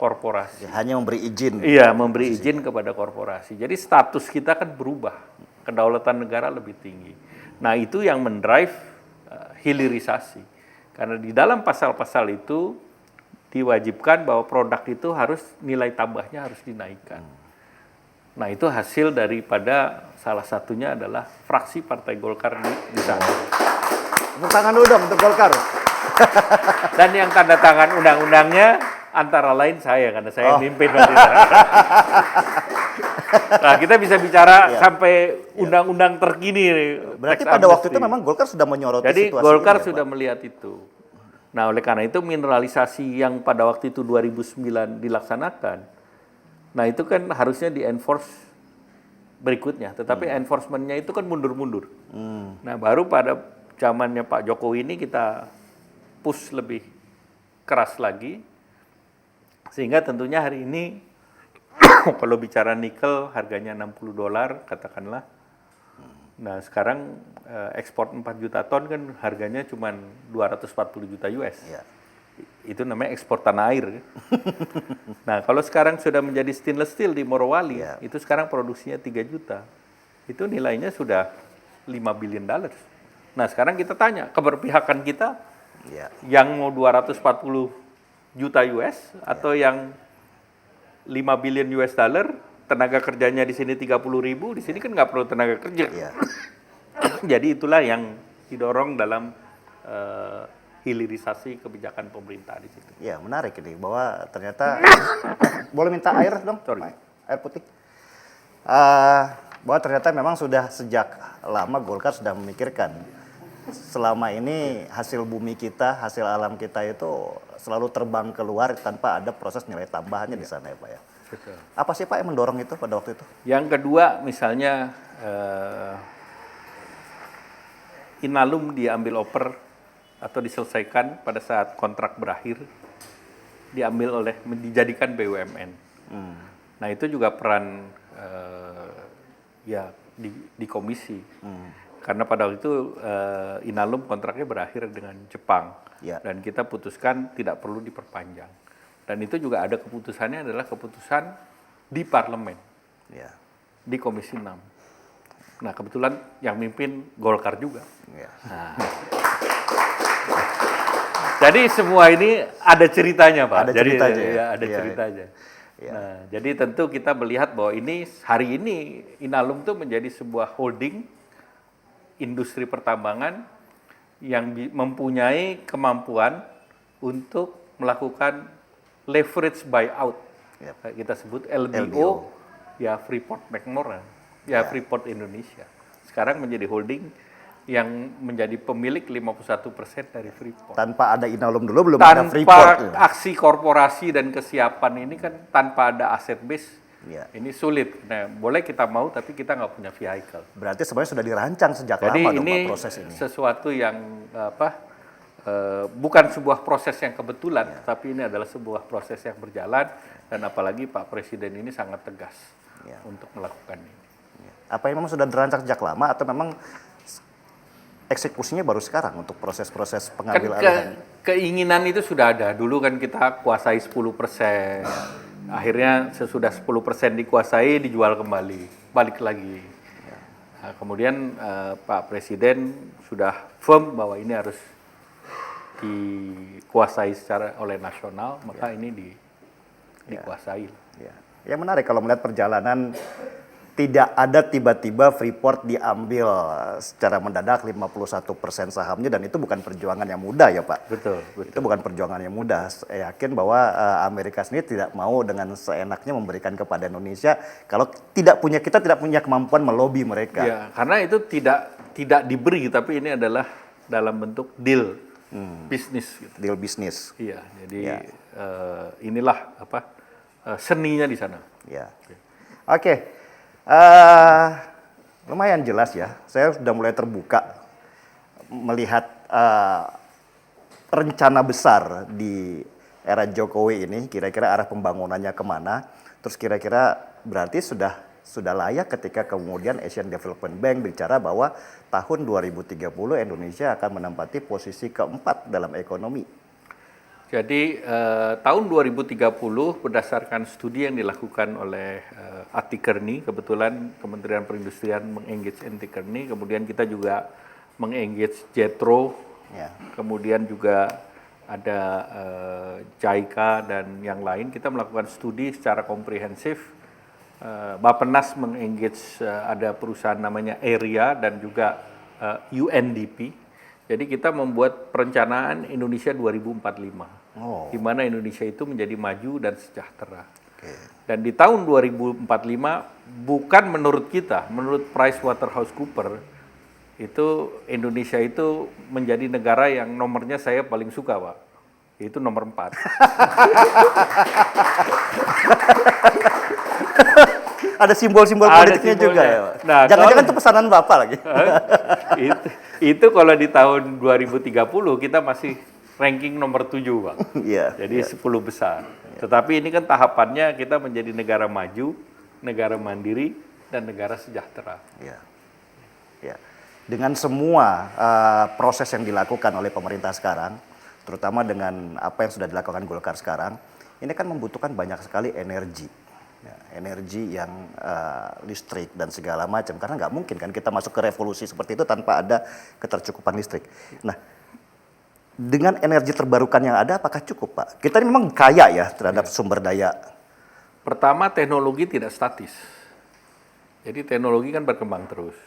korporasi. Hanya memberi izin. Iya, memberi izin kepada korporasi. Jadi status kita kan berubah. Kedaulatan negara lebih tinggi. Nah, itu yang mendrive hilirisasi. Karena di dalam pasal-pasal itu diwajibkan bahwa produk itu harus nilai tambahnya harus dinaikkan. Nah, itu hasil daripada salah satunya adalah fraksi Partai Golkar di sana. Tepuk tangan dulu dong untuk Golkar. Dan yang tanda tangan undang-undangnya antara lain saya, karena saya mimpin waktu itu. Nah, kita bisa bicara sampai undang-undang terkini. Berarti pada waktu itu memang Golkar sudah menyoroti situasi. Jadi Golkar sudah melihat itu. Nah, oleh karena itu mineralisasi yang pada waktu itu 2009 dilaksanakan, nah itu kan harusnya di-enforce berikutnya. Tetapi enforcement-nya itu kan mundur-mundur. Nah, baru pada zamannya Pak Jokowi ini kita push lebih keras lagi. Sehingga tentunya hari ini Kalau bicara nikel harganya $60 katakanlah. Nah sekarang ekspor 4 juta ton kan harganya cuma 240 juta US. Ya. Itu namanya ekspor tanah air. Nah kalau sekarang sudah menjadi stainless steel di Morowali, Ya. itu sekarang produksinya 3 juta. Itu nilainya sudah $5 billion. Nah sekarang kita tanya, keberpihakan kita Ya. yang mau 240 juta US atau yang 5 billion US dollar, tenaga kerjanya di sini 30.000, di sini kan nggak perlu tenaga kerja. Ya. Jadi itulah yang didorong dalam hilirisasi kebijakan pemerintah di situ. Ya, menarik ini bahwa ternyata boleh minta air dong? Sorry. Air putih. Bahwa ternyata memang sudah sejak lama Golkar sudah memikirkan selama ini hasil bumi kita, hasil alam kita itu selalu terbang keluar tanpa ada proses nilai tambahannya di sana ya Pak ya. Betul. Apa sih Pak yang mendorong itu pada waktu itu? Yang kedua misalnya Inalum diambil oper atau diselesaikan pada saat kontrak berakhir, diambil dijadikan BUMN. Nah itu juga peran ya di komisi. Karena pada waktu itu Inalum kontraknya berakhir dengan Jepang. Ya. Dan kita putuskan tidak perlu diperpanjang. Dan itu juga ada keputusannya adalah keputusan di parlemen, Ya. di Komisi 6. Nah kebetulan yang mimpin Golkar juga. Ya. Nah. Jadi semua ini ada ceritanya Pak. Ada ceritanya ya? Ya, ada Iya, ceritanya. iya. Nah, jadi tentu kita melihat bahwa ini hari ini Inalum itu menjadi sebuah holding industri pertambangan yang mempunyai kemampuan untuk melakukan leverage buyout. Yep. Kita sebut LBO, ya Freeport McMoran, ya Freeport Indonesia. Sekarang menjadi holding yang menjadi pemilik 51% dari Freeport. Tanpa ada Inalum dulu belum ada Freeport. Tanpa aksi korporasi dan kesiapan ini kan tanpa ada aset base, Ya. ini sulit. Nah, boleh kita mau tapi kita nggak punya vehicle. Berarti sebenarnya sudah dirancang sejak Jadi lama dong ini Pak proses ini. sesuatu yang bukan sebuah proses yang kebetulan, tapi ini adalah sebuah proses yang berjalan dan apalagi Pak Presiden ini sangat tegas untuk melakukan ini. Apa yang memang sudah dirancang sejak lama atau memang eksekusinya baru sekarang untuk proses-proses Kan pengambil alihan? keinginan itu sudah ada. Dulu kan kita kuasai 10%. Akhirnya sesudah 10% dikuasai dijual kembali, balik lagi. Nah, kemudian Pak Presiden sudah firm bahwa ini harus dikuasai secara oleh nasional, maka ini dikuasai. Ya. Yang menarik kalau melihat perjalanan tidak ada tiba-tiba Freeport diambil secara mendadak 51% sahamnya dan itu bukan perjuangan yang mudah ya Pak. Betul. Itu bukan perjuangan yang mudah. Saya yakin bahwa Amerika sendiri tidak mau dengan seenaknya memberikan kepada Indonesia kalau kita tidak punya kemampuan melobi mereka. Ya, karena itu tidak diberi, tapi ini adalah dalam bentuk deal bisnis. Gitu. Deal bisnis. Iya, jadi inilah seninya di sana. Ya. Oke. Lumayan jelas ya. Saya sudah mulai terbuka melihat rencana besar di era Jokowi ini. Kira-kira arah pembangunannya kemana? Terus kira-kira berarti sudah layak ketika kemudian Asian Development Bank bicara bahwa tahun 2030 Indonesia akan menempati posisi keempat dalam ekonomi. Jadi tahun 2030 berdasarkan studi yang dilakukan oleh Ati Kearney, kebetulan Kementerian Perindustrian mengengage Ati Kearney, kemudian kita juga mengengage Jetro, kemudian juga ada JICA dan yang lain. Kita melakukan studi secara komprehensif. Bappenas mengengage ada perusahaan namanya Area dan juga UNDP. Jadi kita membuat perencanaan Indonesia 2045. Di mana Indonesia itu menjadi maju dan sejahtera. Dan di tahun 2045 bukan menurut kita, menurut PricewaterhouseCoopers itu Indonesia itu menjadi negara yang nomornya saya paling suka Pak, yaitu nomor 4. Ada simbol-simbol politiknya juga ya Pak? Nah, jangan-jangan itu pesanan Bapak lagi? itu kalau di tahun 2030 kita masih ranking nomor 7 Pak. Iya. Jadi 10 besar. Tetapi ini kan tahapannya kita menjadi negara maju, negara mandiri, dan negara sejahtera. Ya. Ya. Dengan semua proses yang dilakukan oleh pemerintah sekarang, terutama dengan apa yang sudah dilakukan Golkar sekarang, ini kan membutuhkan banyak sekali energi. Ya, energi yang listrik dan segala macam. Karena nggak mungkin kan kita masuk ke revolusi seperti itu tanpa ada ketercukupan listrik. Nah, dengan energi terbarukan yang ada, apakah cukup, Pak? Kita ini memang kaya ya terhadap sumber daya. Pertama, teknologi tidak statis. Jadi teknologi kan berkembang terus.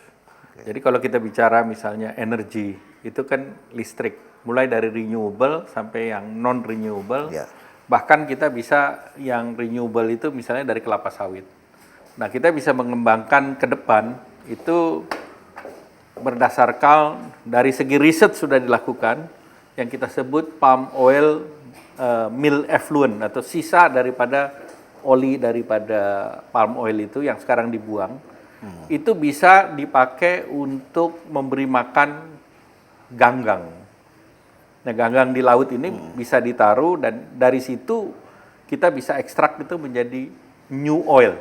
Jadi kalau kita bicara misalnya energi, itu kan listrik. Mulai dari renewable sampai yang non-renewable. Ya. Bahkan kita bisa yang renewable itu misalnya dari kelapa sawit. Nah, kita bisa mengembangkan ke depan itu berdasarkan dari segi riset sudah dilakukan yang kita sebut palm oil mill effluent atau sisa daripada oli daripada palm oil itu yang sekarang dibuang, itu bisa dipakai untuk memberi makan ganggang. Nah, ganggang di laut ini bisa ditaruh dan dari situ kita bisa ekstrak itu menjadi new oil.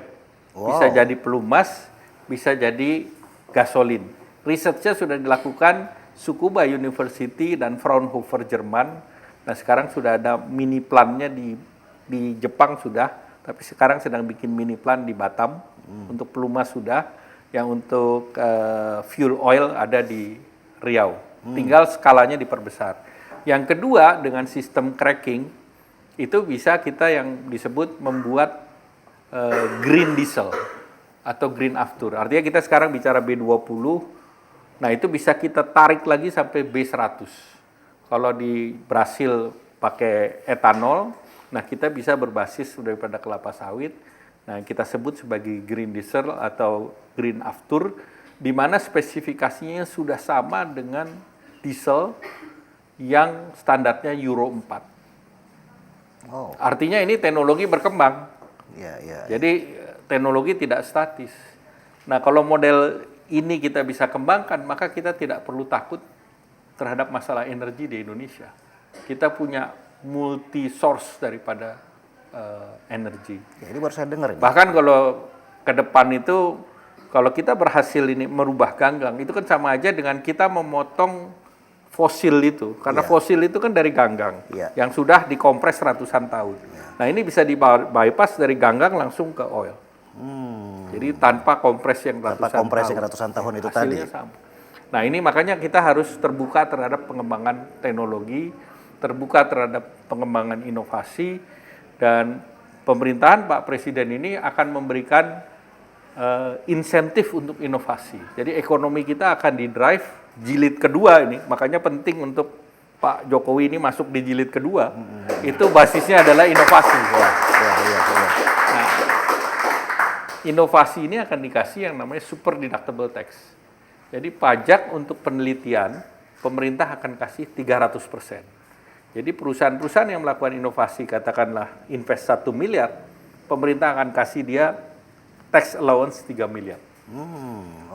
Wow. Bisa jadi pelumas, bisa jadi gasolin. Risetnya sudah dilakukan Tsukuba University dan Fraunhofer Jerman. Nah, sekarang sudah ada mini plannya di Jepang sudah, tapi sekarang sedang bikin mini plan di Batam. Untuk pelumas sudah, yang untuk fuel oil ada di Riau. Tinggal skalanya diperbesar. Yang kedua, dengan sistem cracking, itu bisa kita yang disebut membuat green diesel atau green aftur. Artinya kita sekarang bicara B20, nah itu bisa kita tarik lagi sampai B100. Kalau di Brasil pakai etanol, nah kita bisa berbasis daripada kelapa sawit. Nah, kita sebut sebagai green diesel atau green aftur, di mana spesifikasinya sudah sama dengan diesel yang standarnya Euro 4. Oh. Artinya ini teknologi berkembang. Ya. Jadi teknologi tidak statis. Nah, kalau model ini kita bisa kembangkan, maka kita tidak perlu takut terhadap masalah energi di Indonesia. Kita punya multi source daripada energi. Ya, ini baru saya dengar. Bahkan kalau ke depan itu, kalau kita berhasil ini merubah ganggang, itu kan sama aja dengan kita memotong fosil itu. Karena fosil itu kan dari ganggang, yang sudah dikompres ratusan tahun. Nah, ini bisa di-bypass dari ganggang langsung ke oil. Jadi tanpa kompres yang ratusan tahun itu tadi. Sama. Nah, ini makanya kita harus terbuka terhadap pengembangan teknologi, terbuka terhadap pengembangan inovasi, dan pemerintahan Pak Presiden ini akan memberikan insentif untuk inovasi. Jadi ekonomi kita akan di-drive jilid kedua ini, makanya penting untuk Pak Jokowi ini masuk di jilid kedua, itu basisnya adalah inovasi. Nah, inovasi ini akan dikasih yang namanya super deductible tax. Jadi pajak untuk penelitian, pemerintah akan kasih 300%. Jadi perusahaan-perusahaan yang melakukan inovasi, katakanlah invest 1 miliar, pemerintah akan kasih dia tax allowance 3 miliar.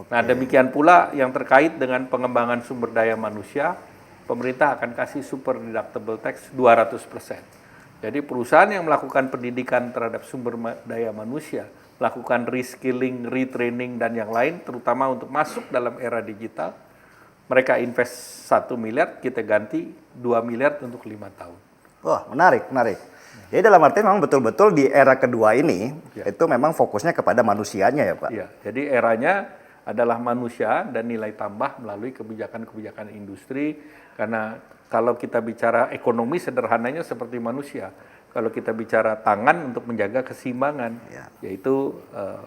Nah, demikian pula yang terkait dengan pengembangan sumber daya manusia, pemerintah akan kasih super deductible tax 200%. Jadi perusahaan yang melakukan pendidikan terhadap sumber daya manusia, melakukan reskilling, retraining, dan yang lain, terutama untuk masuk dalam era digital, mereka invest 1 miliar, kita ganti 2 miliar untuk 5 tahun. Wah, menarik. Jadi dalam arti memang betul-betul di era kedua ini, itu memang fokusnya kepada manusianya ya Pak? Iya, jadi eranya adalah manusia dan nilai tambah melalui kebijakan-kebijakan industri, karena kalau kita bicara ekonomi sederhananya seperti manusia, kalau kita bicara tangan untuk menjaga keseimbangan, yaitu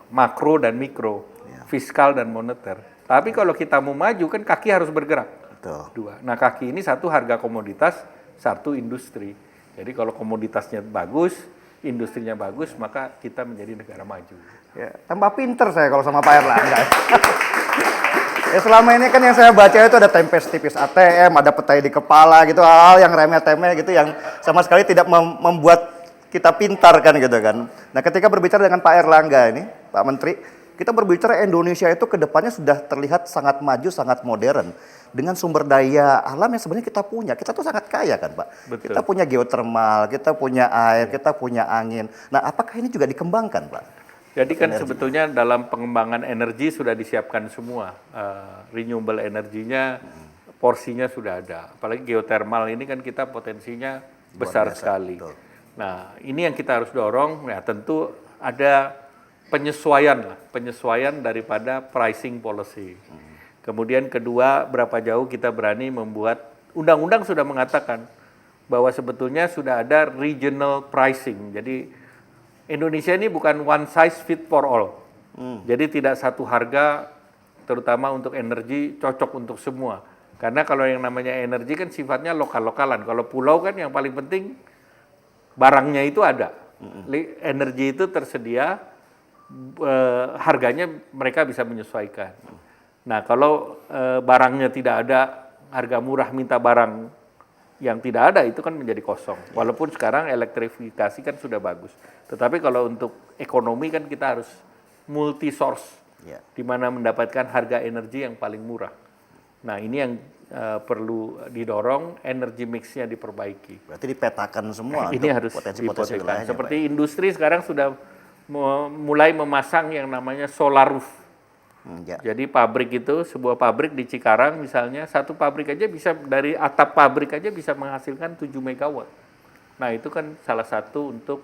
makro dan mikro, fiskal dan moneter. Tapi kalau kita mau maju kan kaki harus bergerak. Betul. Dua. Nah, kaki ini satu harga komoditas, satu industri. Jadi kalau komoditasnya bagus, industrinya bagus, maka kita menjadi negara maju. Ya, tambah pinter saya kalau sama Pak Erlangga. Ya selama ini kan yang saya baca itu ada tempes tipis ATM, ada petai di kepala gitu, hal yang remeh-temeh gitu yang sama sekali tidak membuat kita pintar kan gitu kan. Nah, ketika berbicara dengan Pak Erlangga ini, Pak Menteri, Kita berbicara Indonesia itu ke depannya sudah terlihat sangat maju, sangat modern. Dengan sumber daya alam yang sebenarnya kita punya. Kita tuh sangat kaya kan Pak. Betul. Kita punya geotermal, kita punya air, kita punya angin. Nah apakah ini juga dikembangkan Pak? Jadi kan sebetulnya dalam pengembangan energi sudah disiapkan semua. Renewable energinya, porsinya sudah ada. Apalagi geothermal ini kan kita potensinya besar sekali. Betul. Nah ini yang kita harus dorong, ya tentu ada penyesuaian daripada pricing policy. Kemudian kedua, berapa jauh kita berani membuat, undang-undang sudah mengatakan bahwa sebetulnya sudah ada regional pricing. Jadi Indonesia ini bukan one size fit for all. Jadi tidak satu harga, terutama untuk energi, cocok untuk semua. Karena kalau yang namanya energi kan sifatnya lokal-lokalan. Kalau pulau kan yang paling penting barangnya itu ada. Energi itu tersedia, harganya mereka bisa menyesuaikan. Nah kalau barangnya tidak ada, harga murah minta barang yang tidak ada itu kan menjadi kosong. Walaupun sekarang elektrifikasi kan sudah bagus. Tetapi kalau untuk ekonomi kan kita harus multi source, di mana mendapatkan harga energi yang paling murah. Nah ini yang perlu didorong, energi mix-nya diperbaiki. Berarti dipetakan semua Ini harus dipetakan. Seperti industri sekarang sudah mulai memasang yang namanya solar roof. Jadi pabrik itu, sebuah pabrik di Cikarang misalnya, satu pabrik aja bisa, dari atap pabrik aja bisa menghasilkan 7 megawatt. Nah itu kan salah satu untuk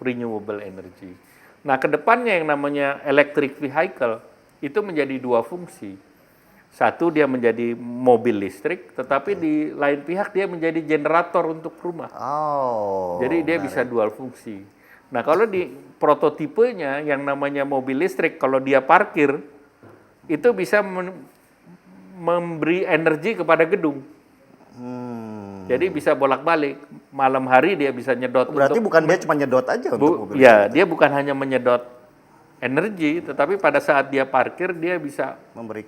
renewable energy. Nah kedepannya yang namanya electric vehicle, itu menjadi dua fungsi. Satu dia menjadi mobil listrik, tetapi di lain pihak dia menjadi generator untuk rumah. Jadi dia bisa dual fungsi. Nah kalau di prototipenya yang namanya mobil listrik, kalau dia parkir, itu bisa memberi energi kepada gedung. Jadi bisa bolak-balik. Malam hari dia bisa nyedot. Berarti bukan dia cuma nyedot aja untuk mobil. Ya, dia bukan hanya menyedot energi, tetapi pada saat dia parkir dia bisa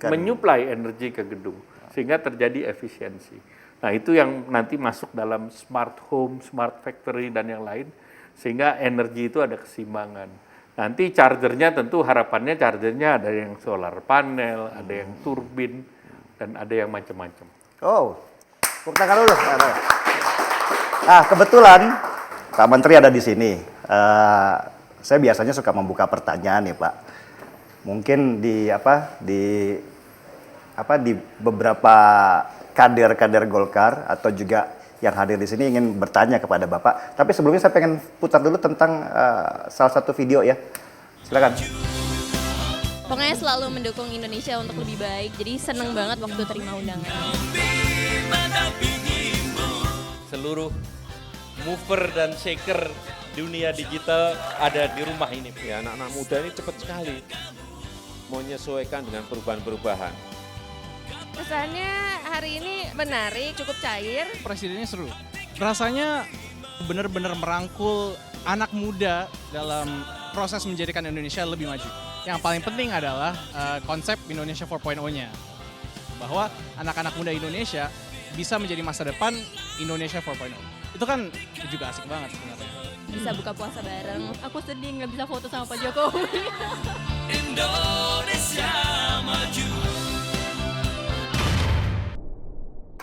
menyuplai energi ke gedung. Sehingga terjadi efisiensi. Nah itu yang nanti masuk dalam smart home, smart factory, dan yang lain. Sehingga energi itu ada keseimbangan. Nanti chargernya tentu harapannya chargernya ada yang solar panel, ada yang turbin, dan ada yang macam-macam. Tepuk tangan dulu. Kebetulan Pak Menteri ada di sini. Saya biasanya suka membuka pertanyaan nih Pak. Mungkin di beberapa kader Golkar atau juga yang hadir di sini ingin bertanya kepada Bapak. Tapi sebelumnya saya pengen putar dulu tentang salah satu video ya. Silakan. Pokoknya selalu mendukung Indonesia untuk lebih baik. Jadi seneng banget waktu terima undangan. Seluruh mover dan shaker dunia digital ada di rumah ini. Ya, anak-anak muda ini cepat sekali menyesuaikan dengan perubahan-perubahan. Kesannya hari ini menarik, cukup cair. Presidennya seru. Rasanya benar-benar merangkul anak muda dalam proses menjadikan Indonesia lebih maju. Yang paling penting adalah konsep Indonesia 4.0-nya. Bahwa anak-anak muda Indonesia bisa menjadi masa depan Indonesia 4.0. Itu kan juga asik banget sebenarnya. Bisa buka puasa bareng. Aku sedih nggak bisa foto sama Pak Jokowi. Indonesia maju.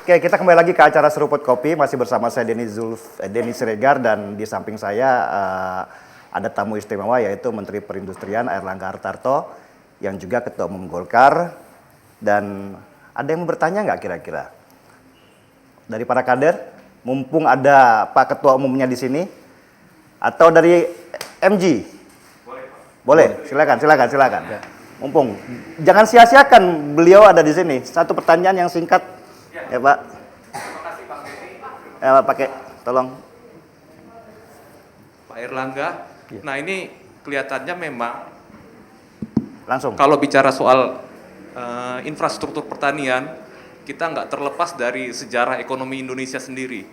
Oke, kita kembali lagi ke acara Seruput Kopi. Masih bersama saya Denny Siregar, dan di samping saya ada tamu istimewa yaitu Menteri Perindustrian Airlangga Hartarto yang juga Ketua Umum Golkar. Dan ada yang mau bertanya nggak kira-kira dari para kader? Mumpung ada Pak Ketua Umumnya di sini, atau dari MG? Boleh, silakan. Mumpung jangan sia-siakan beliau ada di sini. Satu pertanyaan yang singkat. Ya Pak. Terima kasih Pak Benny. Pak pakai, tolong. Pak Airlangga, nah ini kelihatannya memang Langsung. kalau bicara soal infrastruktur pertanian, kita nggak terlepas dari sejarah ekonomi Indonesia sendiri.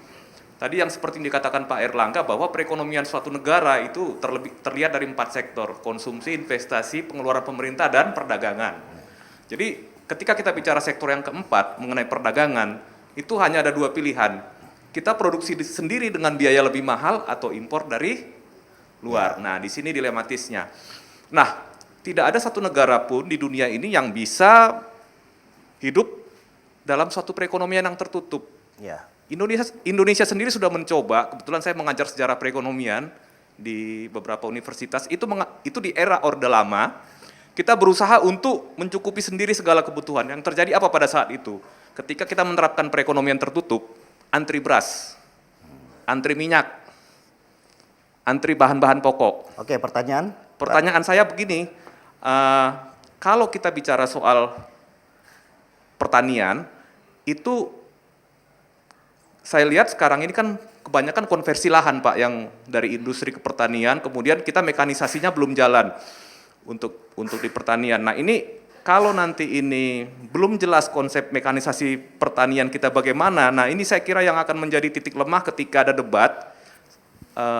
Tadi yang seperti yang dikatakan Pak Airlangga bahwa perekonomian suatu negara itu terlihat dari 4 sektor, konsumsi, investasi, pengeluaran pemerintah, dan perdagangan. Jadi ketika kita bicara sektor yang keempat mengenai perdagangan, itu hanya ada 2 pilihan. Kita produksi sendiri dengan biaya lebih mahal atau impor dari luar. Nah, di sini dilematisnya. Nah, tidak ada satu negara pun di dunia ini yang bisa hidup dalam suatu perekonomian yang tertutup. Ya. Indonesia sendiri sudah mencoba, kebetulan saya mengajar sejarah perekonomian di beberapa universitas, itu di era Orde Lama, kita berusaha untuk mencukupi sendiri segala kebutuhan. Yang terjadi apa pada saat itu? Ketika kita menerapkan perekonomian tertutup, antri beras, antri minyak, antri bahan-bahan pokok. Oke, pertanyaan? Pertanyaan saya begini, kalau kita bicara soal pertanian, itu saya lihat sekarang ini kan kebanyakan konversi lahan Pak, yang dari industri ke pertanian, kemudian kita mekanisasinya belum jalan untuk di pertanian. Nah ini kalau nanti ini belum jelas konsep mekanisasi pertanian kita bagaimana, nah ini saya kira yang akan menjadi titik lemah ketika ada debat,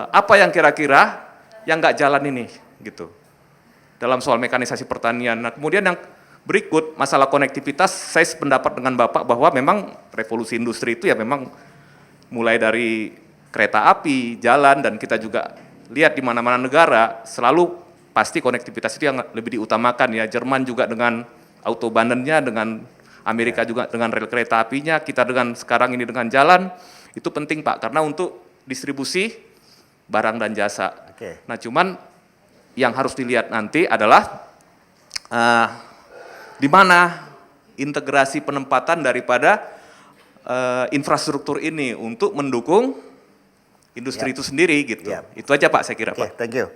apa yang kira-kira yang nggak jalan ini gitu dalam soal mekanisasi pertanian. Nah kemudian yang berikut masalah konektivitas, saya sependapat dengan Bapak bahwa memang revolusi industri itu ya memang mulai dari kereta api, jalan, dan kita juga lihat di mana-mana negara selalu pasti konektivitas itu yang lebih diutamakan ya. Jerman juga dengan autobahnnya, dengan Amerika juga dengan rel kereta apinya, kita dengan sekarang ini dengan jalan, itu penting Pak, karena untuk distribusi barang dan jasa. Nah cuman yang harus dilihat nanti adalah di mana integrasi penempatan daripada infrastruktur ini untuk mendukung industri itu sendiri gitu. Itu aja Pak saya kira Pak. Thank you.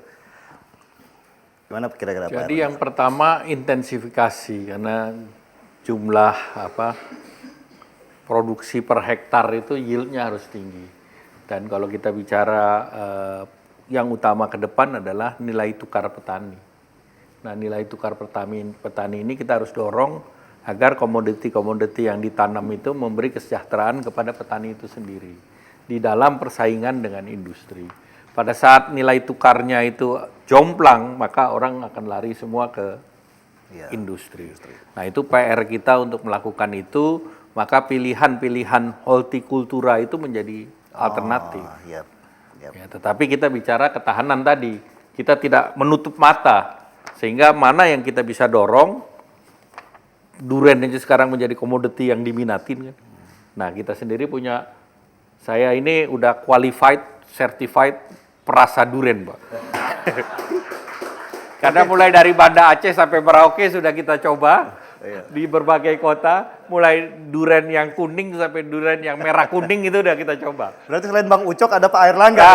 Gimana kira-kira Pak? Jadi yang pertama intensifikasi, karena jumlah produksi per hektar itu yieldnya harus tinggi. Dan kalau kita bicara yang utama ke depan adalah nilai tukar petani. Nah nilai tukar petani ini kita harus dorong agar komoditi-komoditi yang ditanam itu memberi kesejahteraan kepada petani itu sendiri di dalam persaingan dengan industri. Pada saat nilai tukarnya itu jomplang, maka orang akan lari semua ke industri. Nah itu PR kita untuk melakukan itu, maka pilihan-pilihan hortikultura itu menjadi alternatif. Ya, tetapi kita bicara ketahanan tadi, kita tidak menutup mata, sehingga mana yang kita bisa dorong. Durian aja sekarang menjadi komoditi yang diminatin kan. Nah kita sendiri punya, saya ini udah qualified, certified perasa durian Pak. Karena mulai dari Banda Aceh sampai Merauke sudah kita coba di berbagai kota, mulai durian yang kuning sampai durian yang merah kuning itu udah kita coba. Berarti selain Bang Ucok ada Pak Airlangga.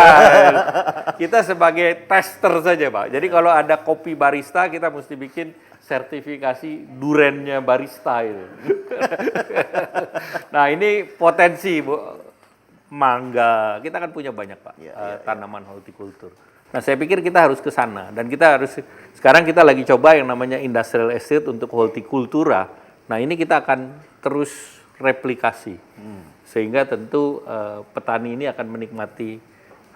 Kita sebagai tester saja Pak. Jadi kalau ada kopi barista kita mesti bikin sertifikasi durennya barista itu. Nah ini potensi Bu, mangga, kita kan punya banyak Pak tanaman hortikultur. Nah saya pikir kita harus ke sana dan kita harus, sekarang kita lagi coba yang namanya industrial estate untuk hortikultura. Nah ini kita akan terus replikasi sehingga tentu petani ini akan menikmati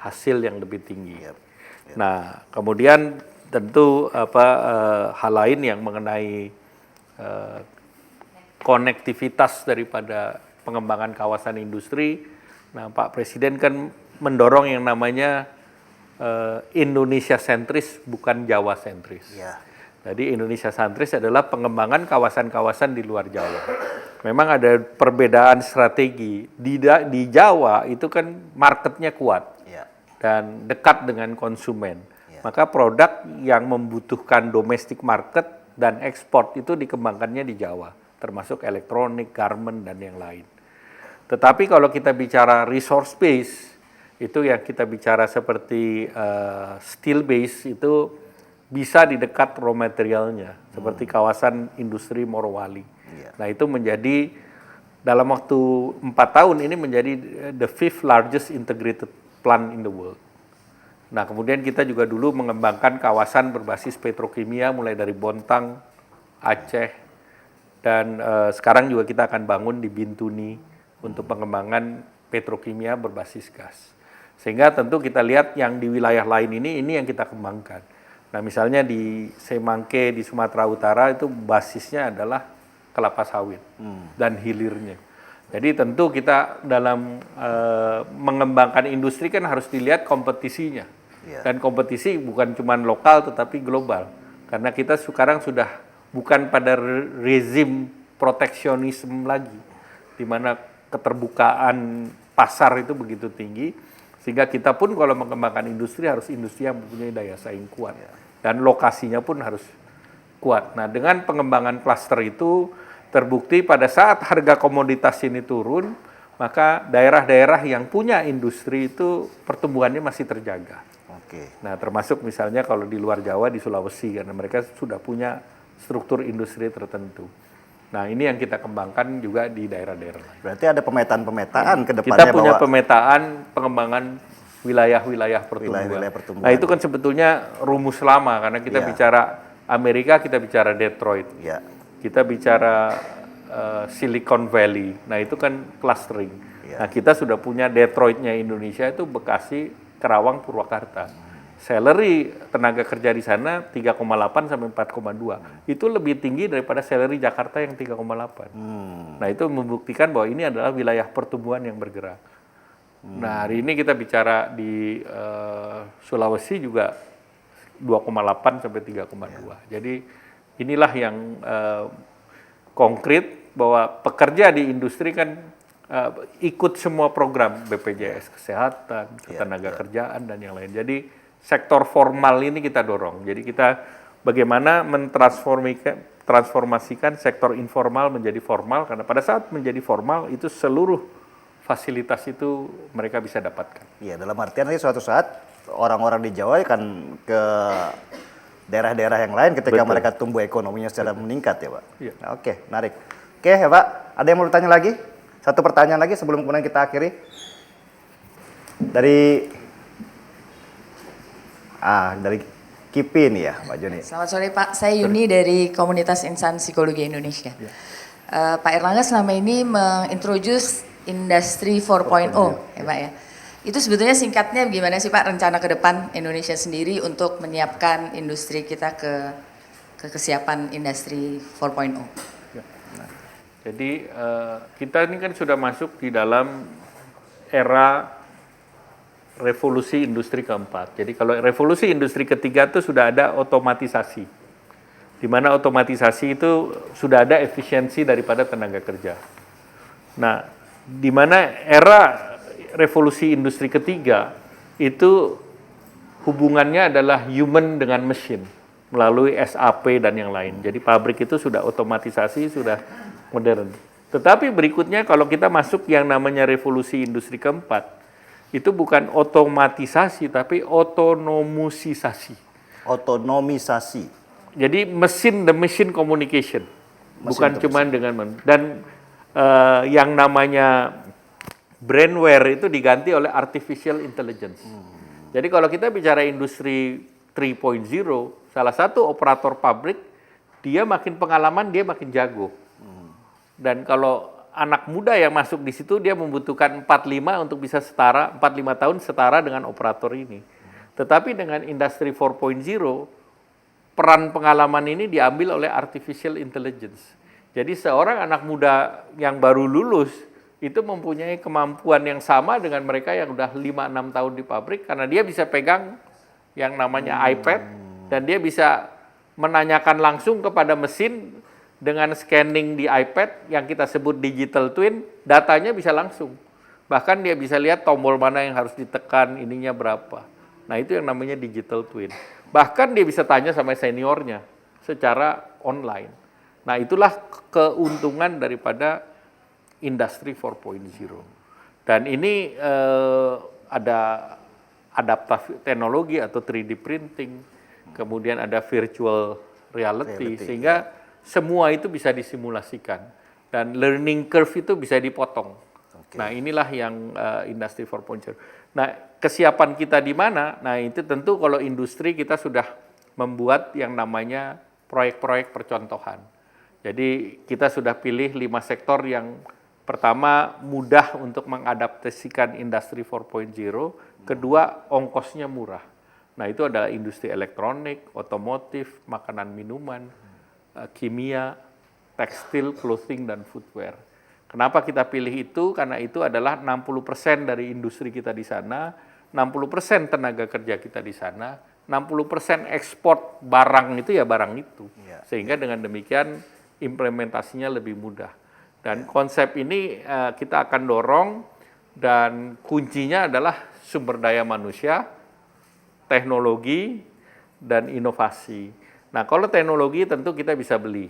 hasil yang lebih tinggi. Nah kemudian tentu hal lain yang mengenai konektivitas daripada pengembangan kawasan industri. Nah, Pak Presiden kan mendorong yang namanya Indonesia sentris bukan Jawa sentris. Jadi Indonesia sentris adalah pengembangan kawasan-kawasan di luar Jawa. Memang ada perbedaan strategi. Di Jawa itu kan marketnya kuat dan dekat dengan konsumen. Maka produk yang membutuhkan domestic market dan ekspor itu dikembangkannya di Jawa, termasuk elektronik, garment, dan yang lain. Tetapi kalau kita bicara resource base, itu yang kita bicara seperti steel base itu bisa di dekat raw materialnya, seperti kawasan industri Morowali. Nah itu menjadi dalam waktu 4 tahun ini menjadi the 5th largest integrated plant in the world. Nah kemudian kita juga dulu mengembangkan kawasan berbasis petrokimia mulai dari Bontang, Aceh, dan sekarang juga kita akan bangun di Bintuni untuk pengembangan petrokimia berbasis gas. Sehingga tentu kita lihat yang di wilayah lain ini yang kita kembangkan. Nah misalnya di Semangke di Sumatera Utara itu basisnya adalah kelapa sawit dan hilirnya. Jadi tentu kita dalam mengembangkan industri kan harus dilihat kompetisinya. Dan kompetisi bukan cuma lokal tetapi global. Karena kita sekarang sudah bukan pada rezim proteksionisme lagi, di mana keterbukaan pasar itu begitu tinggi, sehingga kita pun kalau mengembangkan industri harus industri yang mempunyai daya saing kuat, dan lokasinya pun harus kuat. Nah, dengan pengembangan klaster itu terbukti pada saat harga komoditas ini turun, maka daerah-daerah yang punya industri itu pertumbuhannya masih terjaga. Nah, termasuk misalnya kalau di luar Jawa, di Sulawesi, karena mereka sudah punya struktur industri tertentu. Nah, ini yang kita kembangkan juga di daerah-daerah lain. Berarti ada pemetaan ke depannya. Kita punya pemetaan pengembangan wilayah-wilayah pertumbuhan. Wilayah-wilayah pertumbuhan. Nah, itu kan sebetulnya rumus lama, karena kita bicara Amerika, kita bicara Detroit. Kita bicara Silicon Valley. Nah, itu kan clustering. Nah, kita sudah punya Detroitnya Indonesia itu Bekasi, Kerawang, Purwakarta. Salary tenaga kerja di sana 3,8 sampai 4,2. Itu lebih tinggi daripada salary Jakarta yang 3,8. Nah, itu membuktikan bahwa ini adalah wilayah pertumbuhan yang bergerak. Nah, hari ini kita bicara di Sulawesi juga 2,8 sampai 3,2. Jadi inilah yang konkret bahwa pekerja di industri kan ikut semua program BPJS Kesehatan, ketenaga kerjaan, dan yang lain. Jadi sektor formal ini kita dorong. Jadi kita bagaimana transformasikan sektor informal menjadi formal, karena pada saat menjadi formal itu seluruh fasilitas itu mereka bisa dapatkan. Iya, dalam artian nanti suatu saat orang-orang di Jawa akan ke daerah-daerah yang lain ketika mereka tumbuh ekonominya secara meningkat ya Pak? Iya. Nah, oke, menarik. Oke ya Pak, ada yang mau bertanya lagi? Satu pertanyaan lagi sebelum kemudian kita akhiri. Dari KIPI nih ya Pak Joni. Selamat sore Pak, saya Yuni dari Komunitas Insan Psikologi Indonesia. Pak Erlangga selama ini mengintroduce Industri 4.0 ya Pak ya. Itu sebetulnya singkatnya gimana sih Pak rencana ke depan Indonesia sendiri untuk menyiapkan industri kita ke kesiapan Industri 4.0? Jadi kita ini kan sudah masuk di dalam era revolusi industri keempat. Jadi kalau revolusi industri ketiga itu sudah ada otomatisasi. Di mana otomatisasi itu sudah ada efisiensi daripada tenaga kerja. Nah, di mana era revolusi industri ketiga itu hubungannya adalah human dengan mesin melalui SAP dan yang lain. Jadi pabrik itu sudah otomatisasi, sudah modern. Tetapi berikutnya kalau kita masuk yang namanya revolusi industri keempat, itu bukan otomatisasi tapi otonomisasi. Otonomisasi. Jadi mesin the machine communication. Bukan cuma dengan dan yang namanya brainware itu diganti oleh artificial intelligence. Jadi kalau kita bicara industri 3.0, salah satu operator pabrik dia makin pengalaman, dia makin jago. Dan kalau anak muda yang masuk di situ dia membutuhkan 45 untuk bisa 45 tahun setara dengan operator ini. Tetapi dengan industri 4.0 peran pengalaman ini diambil oleh artificial intelligence. Jadi seorang anak muda yang baru lulus itu mempunyai kemampuan yang sama dengan mereka yang udah 5-6 tahun di pabrik, karena dia bisa pegang yang namanya iPad dan dia bisa menanyakan langsung kepada mesin. Dengan scanning di iPad yang kita sebut digital twin, datanya bisa langsung. Bahkan dia bisa lihat tombol mana yang harus ditekan, ininya berapa. Nah, itu yang namanya digital twin. Bahkan dia bisa tanya sama seniornya secara online. Nah, itulah keuntungan daripada industri 4.0. Dan ini ada adaptasi teknologi atau 3D printing, kemudian ada virtual reality sehingga semua itu bisa disimulasikan dan learning curve itu bisa dipotong. Nah, inilah yang industri 4.0. Nah, kesiapan kita di mana? Nah, itu tentu kalau industri kita sudah membuat yang namanya proyek-proyek percontohan. Jadi kita sudah pilih 5 sektor yang pertama mudah untuk mengadaptasikan industri 4.0, kedua ongkosnya murah. Nah, itu adalah industri elektronik, otomotif, makanan minuman, kimia, tekstil, clothing, dan footwear. Kenapa kita pilih itu? Karena itu adalah 60% dari industri kita di sana, 60% tenaga kerja kita di sana, 60% ekspor barang itu ya barang itu. Iya. Sehingga dengan demikian implementasinya lebih mudah. Dan konsep ini kita akan dorong dan kuncinya adalah sumber daya manusia, teknologi, dan inovasi. Nah, kalau teknologi tentu kita bisa beli.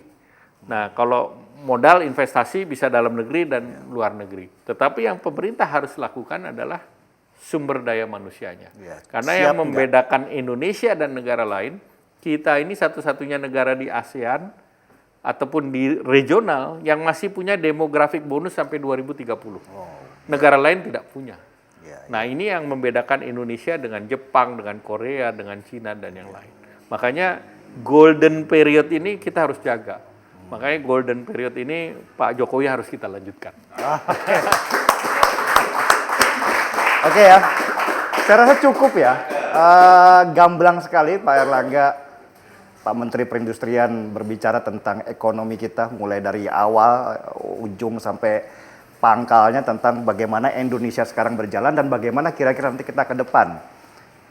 Nah, kalau modal investasi bisa dalam negeri dan luar negeri. Tetapi yang pemerintah harus lakukan adalah sumber daya manusianya. Ya, Karena siap yang membedakan Indonesia dan negara lain, kita ini satu-satunya negara di ASEAN ataupun di regional yang masih punya demographic bonus sampai 2030. Negara lain tidak punya. Nah, ini yang membedakan Indonesia dengan Jepang, dengan Korea, dengan Cina, dan yang lain. Makanya golden period ini kita harus jaga. Makanya golden period ini Pak Jokowi harus kita lanjutkan. Oke ya, saya rasa cukup ya. Gamblang sekali Pak Airlangga, Pak Menteri Perindustrian berbicara tentang ekonomi kita mulai dari awal, ujung sampai pangkalnya tentang bagaimana Indonesia sekarang berjalan dan bagaimana kira-kira nanti kita ke depan.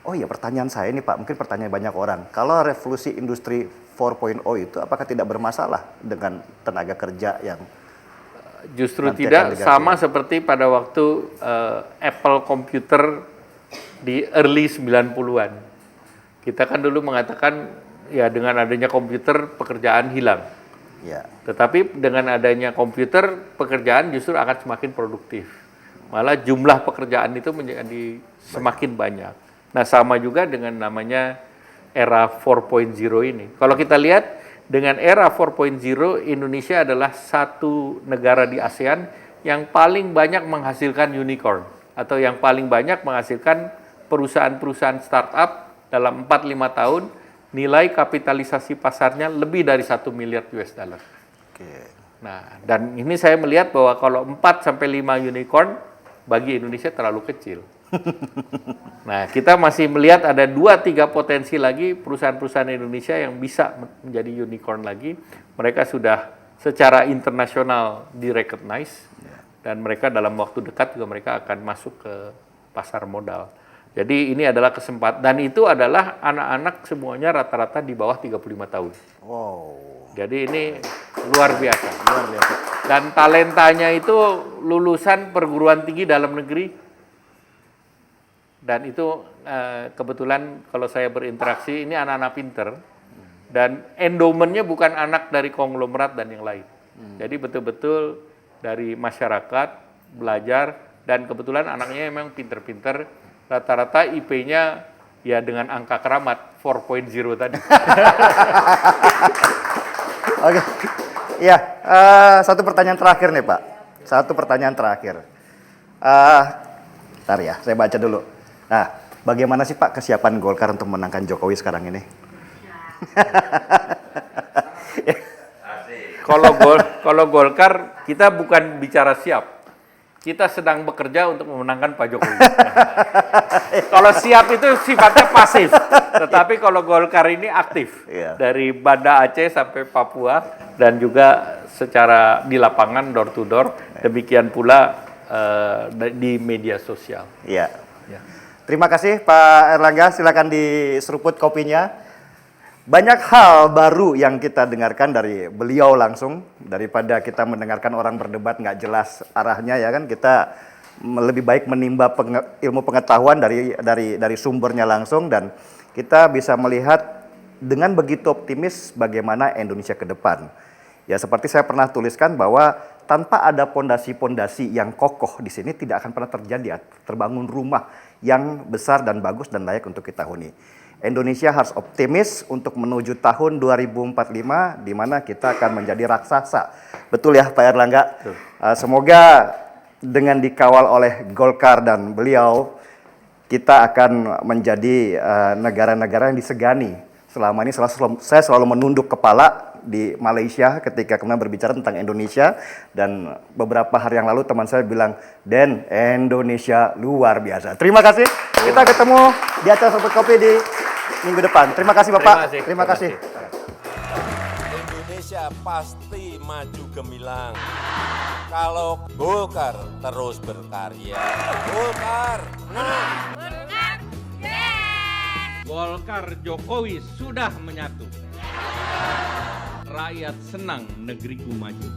Oh iya, pertanyaan saya ini Pak, mungkin pertanyaan banyak orang. Kalau revolusi industri 4.0 itu apakah tidak bermasalah dengan tenaga kerja yang justru nanti tidak, akan sama seperti pada waktu Apple Computer di early 90-an. Kita kan dulu mengatakan ya dengan adanya komputer pekerjaan hilang. Ya. Tetapi dengan adanya komputer pekerjaan justru akan semakin produktif. Malah jumlah pekerjaan itu menjadi semakin banyak. Nah, sama juga dengan namanya era 4.0 ini. Kalau kita lihat dengan era 4.0, Indonesia adalah satu negara di ASEAN yang paling banyak menghasilkan unicorn atau yang paling banyak menghasilkan perusahaan-perusahaan startup dalam 4-5 tahun, nilai kapitalisasi pasarnya lebih dari 1 miliar US dollar. Nah, dan ini saya melihat bahwa kalau 4-5 unicorn bagi Indonesia terlalu kecil. Nah, kita masih melihat ada 2-3 potensi lagi perusahaan-perusahaan Indonesia yang bisa menjadi unicorn lagi. Mereka sudah secara internasional di-recognize dan mereka dalam waktu dekat juga mereka akan masuk ke pasar modal. Jadi ini adalah kesempatan dan itu adalah anak-anak semuanya rata-rata di bawah 35 tahun. Wow. Jadi ini luar biasa. Luar biasa. Dan talentanya itu lulusan perguruan tinggi dalam negeri. Dan itu kebetulan kalau saya berinteraksi, ini anak-anak pinter. Dan endowmentnya bukan anak dari konglomerat dan yang lain. Jadi betul-betul dari masyarakat, belajar, dan kebetulan anaknya memang pinter-pinter. Rata-rata IP-nya ya dengan angka keramat, 4.0 tadi. Oke, ya satu pertanyaan terakhir nih Pak. Satu pertanyaan terakhir. Bentar ya, saya baca dulu. Nah, bagaimana sih Pak kesiapan Golkar untuk menangkan Jokowi sekarang ini? Kalau Golkar, kita bukan bicara siap. Kita sedang bekerja untuk memenangkan Pak Jokowi. Kalau siap itu sifatnya pasif. Tetapi kalau Golkar ini aktif. Dari Banda Aceh sampai Papua. Dan juga secara di lapangan, door to door. Demikian pula di media sosial. Iya. Terima kasih Pak Airlangga, silakan diseruput kopinya. Banyak hal baru yang kita dengarkan dari beliau langsung, daripada kita mendengarkan orang berdebat nggak jelas arahnya ya kan, kita lebih baik menimba ilmu pengetahuan dari sumbernya langsung, dan kita bisa melihat dengan begitu optimis bagaimana Indonesia ke depan. Ya seperti saya pernah tuliskan bahwa tanpa ada pondasi-pondasi yang kokoh di sini tidak akan pernah terbangun rumah yang besar dan bagus dan layak untuk kita huni. Indonesia harus optimis untuk menuju tahun 2045 di mana kita akan menjadi raksasa. Betul ya Pak Airlangga? Semoga dengan dikawal oleh Golkar dan beliau kita akan menjadi negara-negara yang disegani. Selama ini saya selalu menunduk kepala di Malaysia ketika kemudian berbicara tentang Indonesia, dan beberapa hari yang lalu teman saya bilang, "Den, Indonesia luar biasa." Terima kasih. Kita ketemu di acara Seruput Kopi di minggu depan. Terima kasih Bapak. Terima kasih. Indonesia pasti maju gemilang kalau Golkar terus berkarya. Golkar. Golkar Golkar Jokowi sudah menyatu. Rakyat senang negeriku maju.